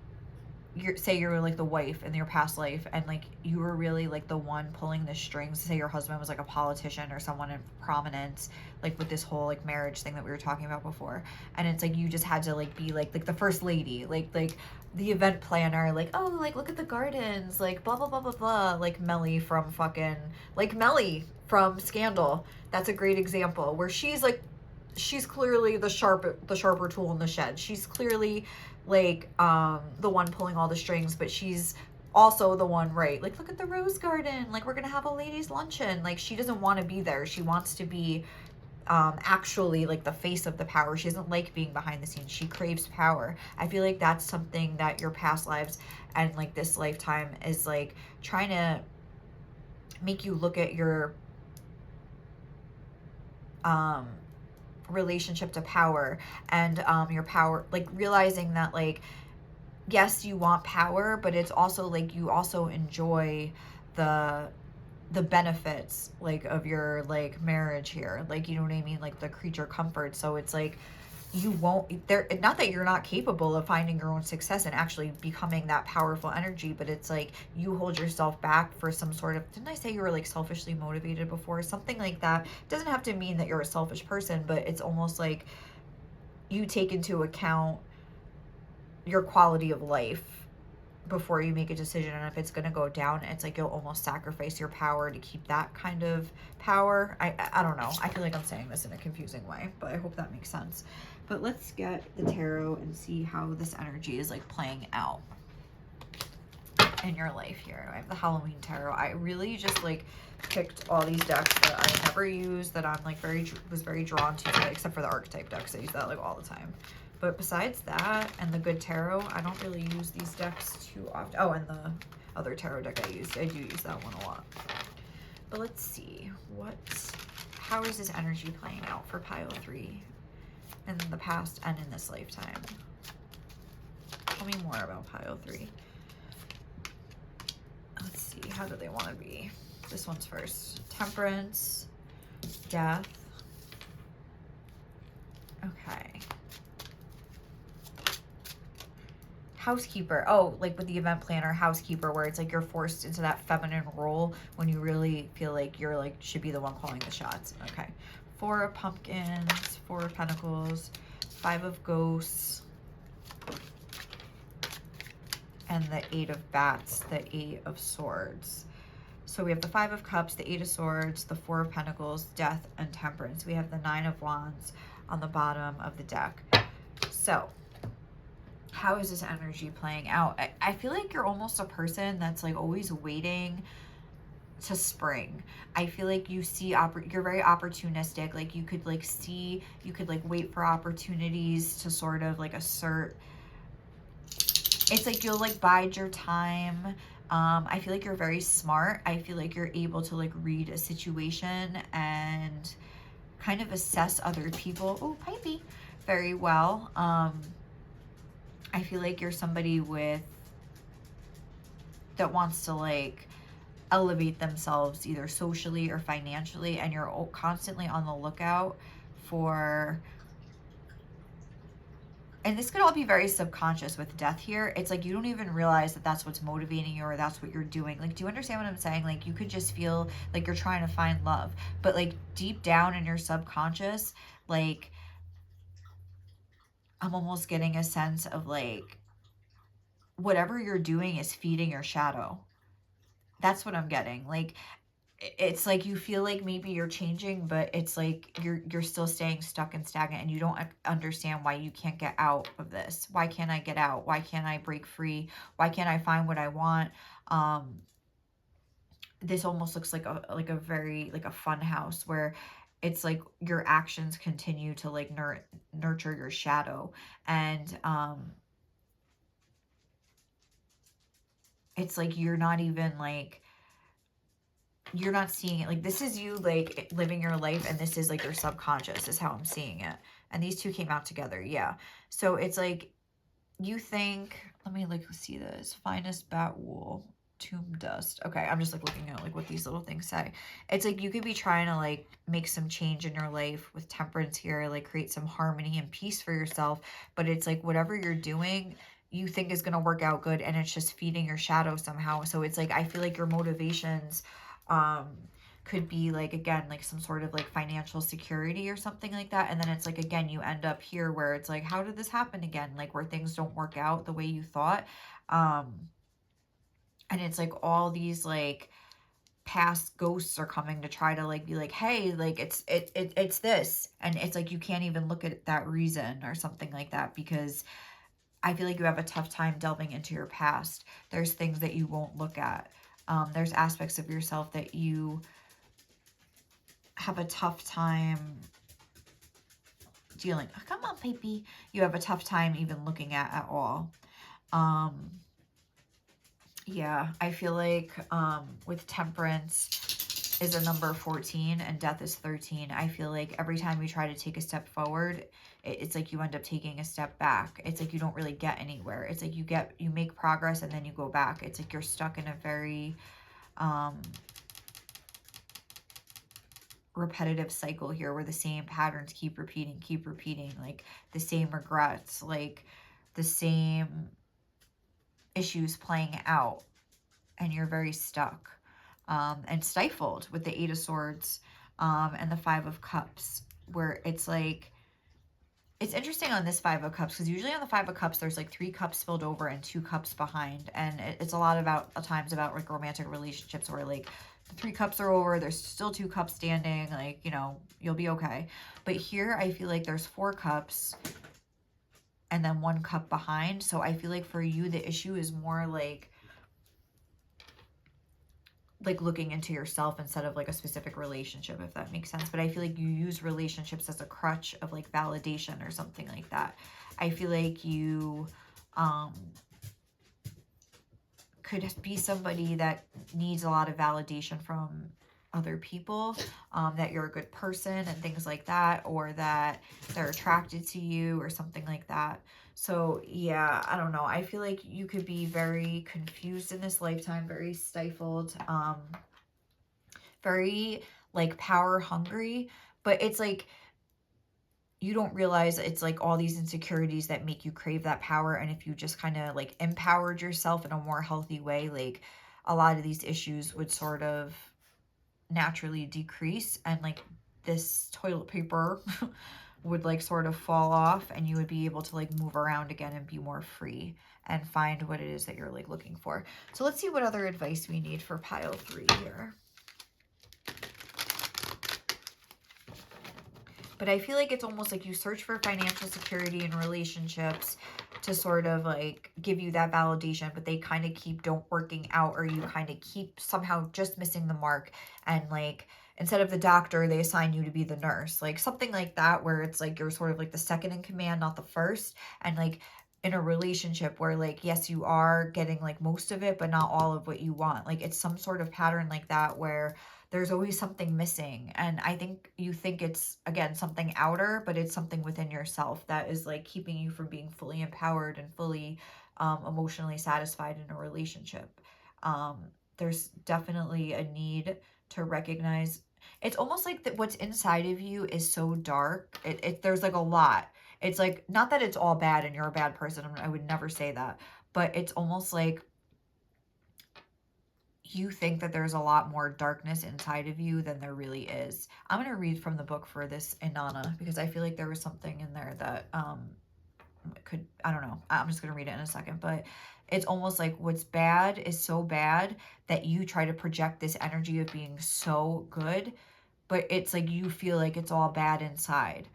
you're like the wife in your past life, and like you were really like the one pulling the strings. Say your husband was like a politician or someone in prominence, like with this whole like marriage thing that we were talking about before, and it's like you just had to like be like the first lady, like the event planner, like, oh, like look at the gardens, like blah blah blah blah blah, like Melly from Scandal. That's a great example where she's clearly the sharper tool in the shed. She's clearly like the one pulling all the strings, but she's also the one, right? Like, look at the rose garden, like we're gonna have a ladies luncheon. Like, she doesn't want to be there. She wants to be actually like the face of the power. She doesn't like being behind the scenes. She craves power. I feel like that's something that your past lives and like this lifetime is like trying to make you look at your relationship to power, and your power, like realizing that like, yes, you want power, but it's also like you also enjoy the benefits like of your like marriage here, like, you know what I mean, like the creature comfort. So it's like you won't, there, not that you're not capable of finding your own success and actually becoming that powerful energy, but it's like you hold yourself back for some sort of, didn't I say you were like selfishly motivated before? Something like that. It doesn't have to mean that you're a selfish person, but it's almost like you take into account your quality of life before you make a decision, and if it's going to go down, it's like you'll almost sacrifice your power to keep that kind of power. I don't know, I feel like I'm saying this in a confusing way, but I hope that makes sense. But let's get the tarot and see how this energy is like playing out in your life here. I have the Halloween tarot. I really just like picked all these decks that I never use, that I'm like was very drawn to today, except for the Archetype decks. I use that like all the time. But besides that and the good tarot, I don't really use these decks too often. Oh, and the other tarot deck I used, I do use that one a lot. But let's see, how is this energy playing out for pile 3 in the past and in this lifetime? Tell me more about pile 3. Let's see, how do they want to be? This one's first. Temperance, death. Okay. Housekeeper. Oh, like with the event planner, housekeeper, where it's like you're forced into that feminine role when you really feel like you're like should be the one calling the shots. Okay. 4 of pumpkins, 4 of pentacles, 5 of ghosts, and the 8 of bats, the 8 of swords. So we have the 5 of cups, the 8 of swords, the 4 of pentacles, death, and temperance. We have the 9 of wands on the bottom of the deck. So how is this energy playing out? I feel like you're almost a person that's like always waiting to spring. I feel like you see, you're very opportunistic. Like you could like see, you could like wait for opportunities to sort of like assert. It's like you'll like bide your time. I feel like you're very smart. I feel like you're able to like read a situation and kind of assess other people. Oh, pipey, very well. I feel like you're somebody that wants to like elevate themselves either socially or financially, and you're constantly on the lookout for, and this could all be very subconscious with death here. It's like you don't even realize that that's what's motivating you or that's what you're doing. Like, do you understand what I'm saying? Like you could just feel like you're trying to find love, but like deep down in your subconscious, like I'm almost getting a sense of like whatever you're doing is feeding your shadow. That's what I'm getting. Like it's like you feel like maybe you're changing, but it's like you're still staying stuck and stagnant, and you don't understand why you can't get out of this. Why can't I get out? Why can't I break free? Why can't I find what I want? This almost looks like a very like a fun house where it's like your actions continue to like nurture your shadow, and it's like you're not even like, you're not seeing it. Like this is you like living your life, and this is like your subconscious is how I'm seeing it. And these two came out together. Yeah. So it's like you think, let me like see this. Finest bat wool, tomb dust. Okay, I'm just like looking at like what these little things say. It's like you could be trying to like make some change in your life with temperance here, like create some harmony and peace for yourself, but it's like whatever you're doing you think is going to work out good, and it's just feeding your shadow somehow. So it's like I feel like your motivations could be like, again, like some sort of like financial security or something like that. And then it's like, again, you end up here where it's like, how did this happen again? Like where things don't work out the way you thought. And it's like all these like past ghosts are coming to try to like be like, hey, like it's this. And it's like, you can't even look at that reason or something like that, because I feel like you have a tough time delving into your past. There's things that you won't look at. There's aspects of yourself that you have a tough time dealing. Oh, come on, baby. You have a tough time even looking at all. Yeah, I feel like with temperance is a number 14 and death is 13. I feel like every time you try to take a step forward, it's like you end up taking a step back. It's like you don't really get anywhere. It's like you make progress and then you go back. It's like you're stuck in a very repetitive cycle here where the same patterns keep repeating, like the same regrets, like the same issues playing out, and you're very stuck and stifled with the Eight of Swords and the Five of Cups, where it's like, it's interesting on this Five of Cups, because usually on the Five of Cups, there's like 3 cups spilled over and 2 cups behind. And it's a lot about, at times, about like romantic relationships where like the 3 cups are over, there's still 2 cups standing, like, you know, you'll be okay. But here, I feel like there's 4 cups and then 1 cup behind. So I feel like for you, the issue is more like looking into yourself instead of like a specific relationship, if that makes sense. But I feel like you use relationships as a crutch of like validation or something like that. I feel like you could be somebody that needs a lot of validation from other people, that you're a good person and things like that, or that they're attracted to you or something like that. So yeah, I don't know. I feel like you could be very confused in this lifetime, very stifled, very like power hungry, but it's like you don't realize it's like all these insecurities that make you crave that power. And if you just kind of like empowered yourself in a more healthy way, like a lot of these issues would sort of naturally decrease, and like this toilet paper would like sort of fall off, and you would be able to like move around again and be more free and find what it is that you're like looking for. So let's see what other advice we need for pile 3 here. But I feel like it's almost like you search for financial security in relationships to sort of like give you that validation, but they kind of keep don't working out, or you kind of keep somehow just missing the mark. And like, instead of the doctor, they assign you to be the nurse, like something like that, where it's like you're sort of like the second in command, not the first. And like in a relationship where like, yes, you are getting like most of it, but not all of what you want. Like it's some sort of pattern like that where there's always something missing. And I think you think it's, again, something outer, but it's something within yourself that is like keeping you from being fully empowered and fully emotionally satisfied in a relationship. There's definitely a need to recognize. It's almost like that what's inside of you is so dark. There's like a lot. It's like, not that it's all bad and you're a bad person. I would never say that. But it's almost like you think that there's a lot more darkness inside of you than there really is. I'm going to read from the book for this Inanna, because I feel like there was something in there that could, I don't know. I'm just going to read it in a second. But it's almost like what's bad is so bad that you try to project this energy of being so good. But it's like you feel like it's all bad inside.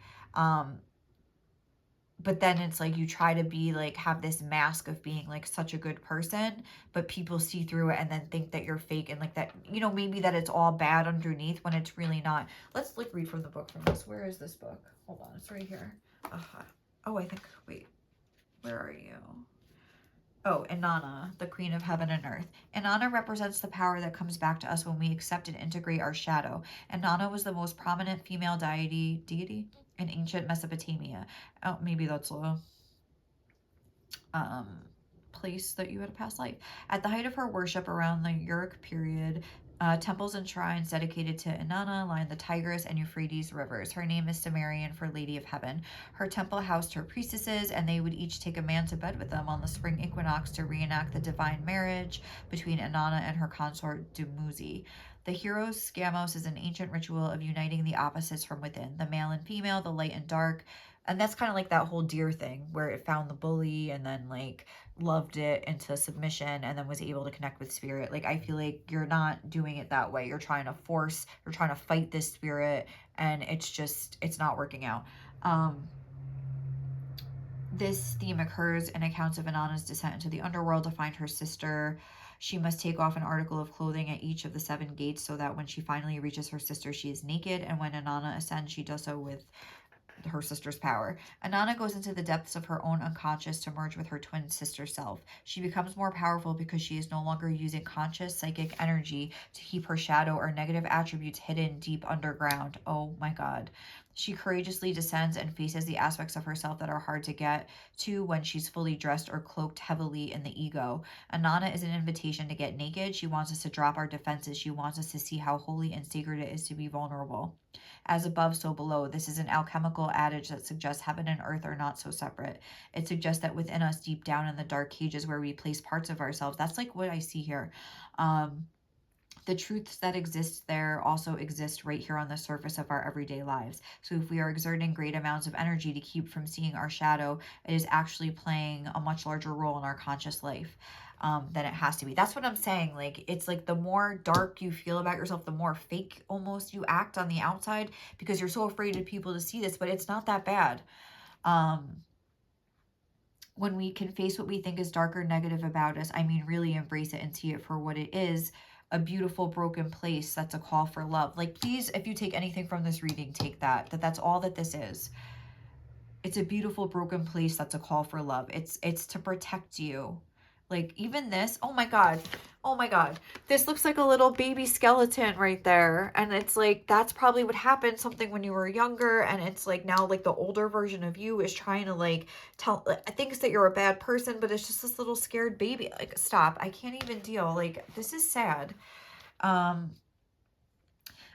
But then it's like you try to be like, have this mask of being like such a good person, but people see through it and then think that you're fake, and like that, you know, maybe that it's all bad underneath when it's really not. Let's like read from the book from this. Where is this book? Hold on, it's right here. Oh, I think, wait, where are you? Oh, Inanna, the Queen of Heaven and Earth. Inanna represents the power that comes back to us when we accept and integrate our shadow. Inanna was the most prominent female deity in ancient Mesopotamia. Oh, maybe that's a place that you had a past life. At the height of her worship around the Uruk period, temples and shrines dedicated to Inanna line the Tigris and Euphrates rivers. Her name is Sumerian for Lady of Heaven. Her temple housed her priestesses, and they would each take a man to bed with them on the spring equinox to reenact the divine marriage between Inanna and her consort Dumuzi. The hero's Skamos is an ancient ritual of uniting the opposites from within, the male and female, the light and dark. And that's kind of like that whole deer thing where it found the bully and then like loved it into submission and then was able to connect with spirit. Like I feel like you're not doing it that way. You're trying to fight this spirit, and it's not working out. This theme occurs in accounts of Inanna's descent into the underworld to find her sister. She must take off an article of clothing at each of the 7 gates so that when she finally reaches her sister, she is naked. And when Inanna ascends, she does so with her sister's power. Inanna goes into the depths of her own unconscious to merge with her twin sister self. She becomes more powerful because she is no longer using conscious psychic energy to keep her shadow or negative attributes hidden deep underground. Oh my God. She courageously descends and faces the aspects of herself that are hard to get to when she's fully dressed or cloaked heavily in the ego. Anana is an invitation to get naked. She wants us to drop our defenses. She wants us to see how holy and sacred it is to be vulnerable. As above, so below. This is an alchemical adage that suggests heaven and earth are not so separate. It suggests that within us, deep down in the dark cages where we place parts of ourselves, that's like what I see here. The truths that exist there also exist right here on the surface of our everyday lives. So if we are exerting great amounts of energy to keep from seeing our shadow, it is actually playing a much larger role in our conscious life than it has to be. That's what I'm saying. Like, it's like the more dark you feel about yourself, the more fake almost you act on the outside because you're so afraid of people to see this, but it's not that bad. When we can face what we think is dark or negative about us, I mean, really embrace it and see it for what it is. A beautiful broken place that's a call for love. Like, please, if you take anything from this reading, take that's all that this is. It's a beautiful broken place that's a call for love. It's to protect you. Like, even this, oh my god, this looks like a little baby skeleton right there, and it's like that's probably what happened, something when you were younger, and it's like now like the older version of you is trying to like thinks that you're a bad person, but it's just this little scared baby. Like, stop, I can't even deal. Like, this is sad.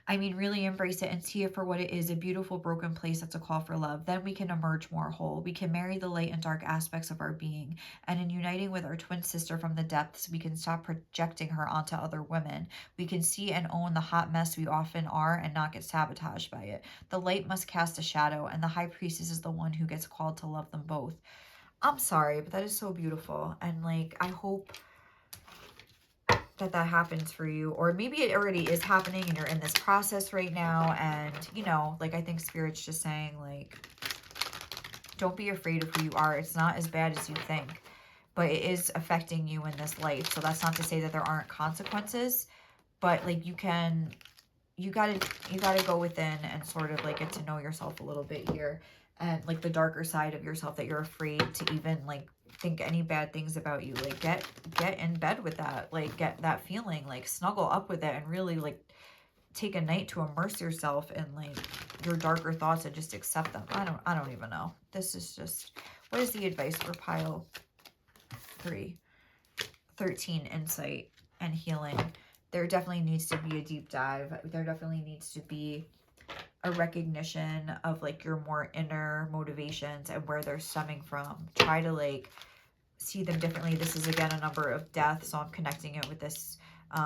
I mean, really embrace it and see it for what it is, a beautiful broken place that's a call for love. Then we can emerge more whole. We can marry the light and dark aspects of our being. And in uniting with our twin sister from the depths, we can stop projecting her onto other women. We can see and own the hot mess we often are and not get sabotaged by it. The light must cast a shadow, and the high priestess is the one who gets called to love them both. I'm sorry, but that is so beautiful. And like, I hope that happens for you, or maybe it already is happening and you're in this process right now, and you know, like, I think Spirit's just saying, like, don't be afraid of who you are. It's not as bad as you think, but it is affecting you in this life. So that's not to say that there aren't consequences, but like, you gotta go within and sort of like get to know yourself a little bit here, and like the darker side of yourself that you're afraid to even like think any bad things about you. Like, get in bed with that, like get that feeling, like snuggle up with it, and really like take a night to immerse yourself in like your darker thoughts and just accept them. I don't even know. This is just, what is the advice for pile 3? 13, insight and healing. There definitely needs to be a deep dive. There definitely needs to be a recognition of like your more inner motivations and where they're stemming from. Try to like see them differently. This is again a number of death, so I'm connecting it with this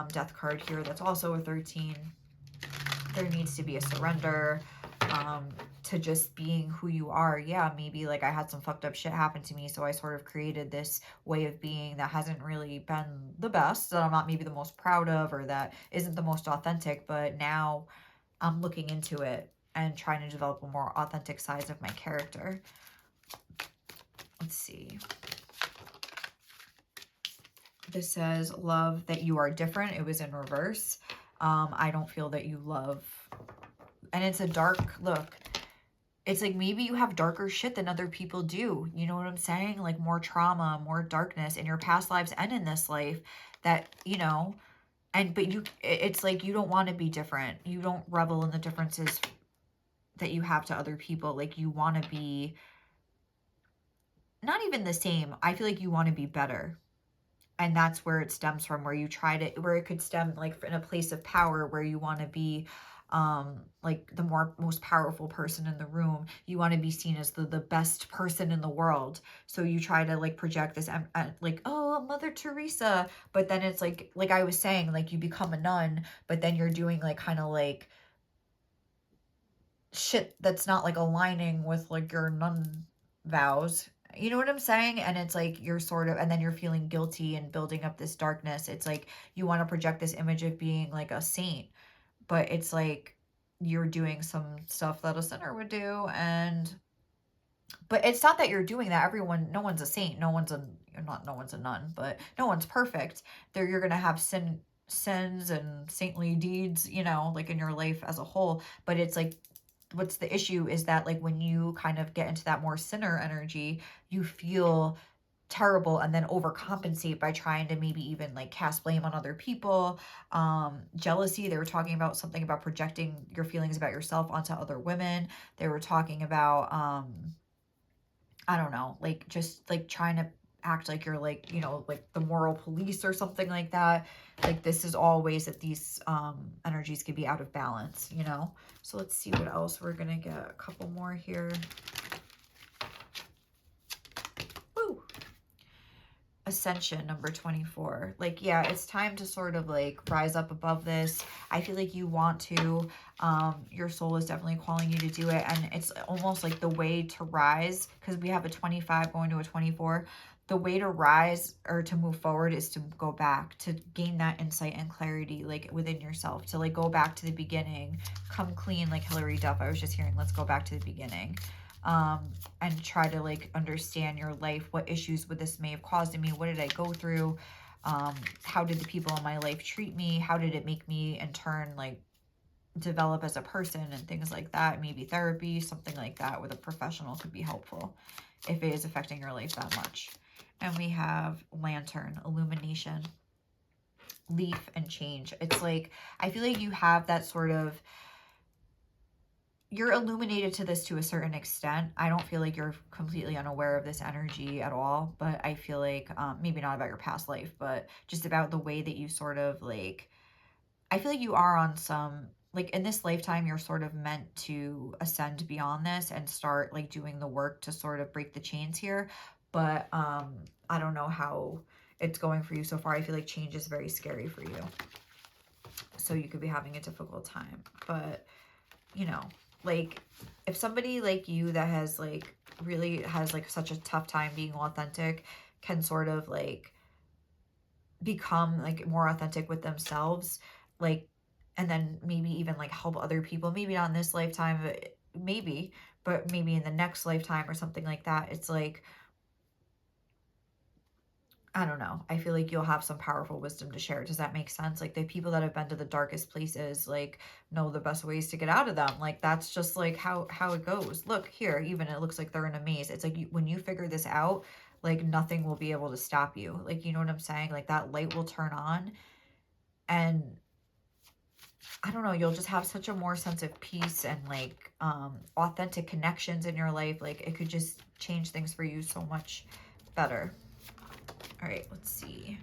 death card here that's also a 13. There needs to be a surrender to just being who you are. Yeah, maybe like I had some fucked up shit happen to me, so I sort of created this way of being that hasn't really been the best, that I'm not maybe the most proud of, or that isn't the most authentic, but now I'm looking into it and trying to develop a more authentic side of my character. Let's see. This says, love that you are different. It was in reverse. I don't feel that you love. And it's a dark look. It's like maybe you have darker shit than other people do. You know what I'm saying? Like more trauma, more darkness in your past lives and in this life that, you know, but it's like you don't want to be different. You don't revel in the differences that you have to other people. Like, you want to be not even the same. I feel like you want to be better. And that's where it stems from, where you try to, where it could stem like in a place of power, where you want to be like the most powerful person in the room. You want to be seen as the best person in the world. So you try to like project this like, oh, Mother Teresa, but then it's like I was saying, like you become a nun, but then you're doing like kind of like shit that's not like aligning with like your nun vows. You know what I'm saying? And it's like you're sort of, and then you're feeling guilty and building up this darkness. It's like you want to project this image of being like a saint, but it's like you're doing some stuff that a sinner would do. But it's not that you're doing that. No one's a saint. No one's a nun, but no one's perfect. You're going to have sins and saintly deeds, you know, like in your life as a whole. But it's like, what's the issue is that like when you kind of get into that more sinner energy, you feel terrible and then overcompensate by trying to maybe even like cast blame on other people. Jealousy, they were talking about something about projecting your feelings about yourself onto other women. They were talking about I don't know, like just like trying to act like you're like, you know, like the moral police or something like that. Like this is all ways that these energies could be out of balance, you know. So let's see what else we're gonna get. A couple more here. Woo! Ascension, number 24. Like, yeah, it's time to sort of like rise up above this. I feel like you want to. Your soul is definitely calling you to do it. And it's almost like the way to rise, because we have a 25 going to a 24. The way to rise or to move forward is to go back, to gain that insight and clarity like within yourself, to like go back to the beginning, come clean like Hillary Duff. I was just hearing, let's go back to the beginning. And try to like understand your life. What issues would this may have caused in me? What did I go through? How did the people in my life treat me? How did it make me in turn like develop as a person and things like that? Maybe therapy, something like that with a professional could be helpful if it is affecting your life that much. And we have Lantern, illumination, leaf, and change. It's like, I feel like you have that sort of, you're illuminated to this to a certain extent. I don't feel like you're completely unaware of this energy at all, but I feel like maybe not about your past life, but just about the way that you sort of like, I feel like you are on some, like in this lifetime, you're sort of meant to ascend beyond this and start like doing the work to sort of break the chains here. But I don't know how it's going for you so far. I feel like change is very scary for you. So you could be having a difficult time, but you know, like if somebody like you that has like really has like such a tough time being authentic can sort of like become like more authentic with themselves, like, and then maybe even like help other people, maybe not in this lifetime, but maybe in the next lifetime or something like that. It's like, I don't know. I feel like you'll have some powerful wisdom to share. Does that make sense? Like the people that have been to the darkest places, like know the best ways to get out of them. Like that's just like how it goes. Look here, even it looks like they're in a maze. It's like when you figure this out, like nothing will be able to stop you. Like, you know what I'm saying? Like that light will turn on and I don't know, you'll just have such a more sense of peace and like authentic connections in your life. Like it could just change things for you so much better. All right, let's see.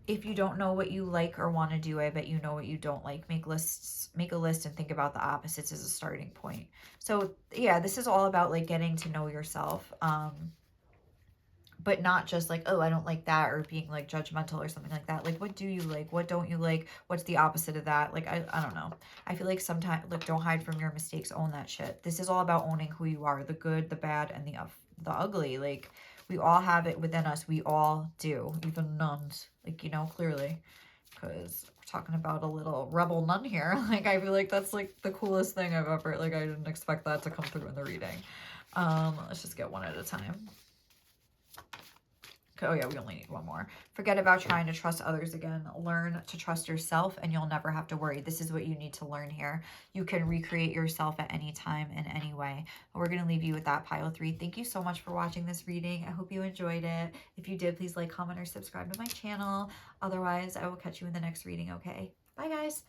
If you don't know what you like or want to do, I bet you know what you don't like. Make a list and think about the opposites as a starting point. So yeah, this is all about like getting to know yourself. But not just like, oh, I don't like that, or being like judgmental or something like that. Like, what do you like? What don't you like? What's the opposite of that? Like, I don't know. I feel like sometimes, like, don't hide from your mistakes. Own that shit. This is all about owning who you are, the good, the bad, and the ugly. Like, we all have it within us. We all do, even nuns. Like, you know, clearly, because we're talking about a little rebel nun here. Like, I feel like that's like the coolest thing I've ever, like, I didn't expect that to come through in the reading. Let's just get one at a time. Oh yeah, we only need one more. Forget about trying to trust others again. Learn to trust yourself and you'll never have to worry. This is what you need to learn here. You can recreate yourself at any time in any way. We're going to leave you with that pile 3. Thank you so much for watching this reading. I hope you enjoyed it. If you did, please like, comment, or subscribe to my channel. Otherwise, I will catch you in the next reading, okay? Bye, guys.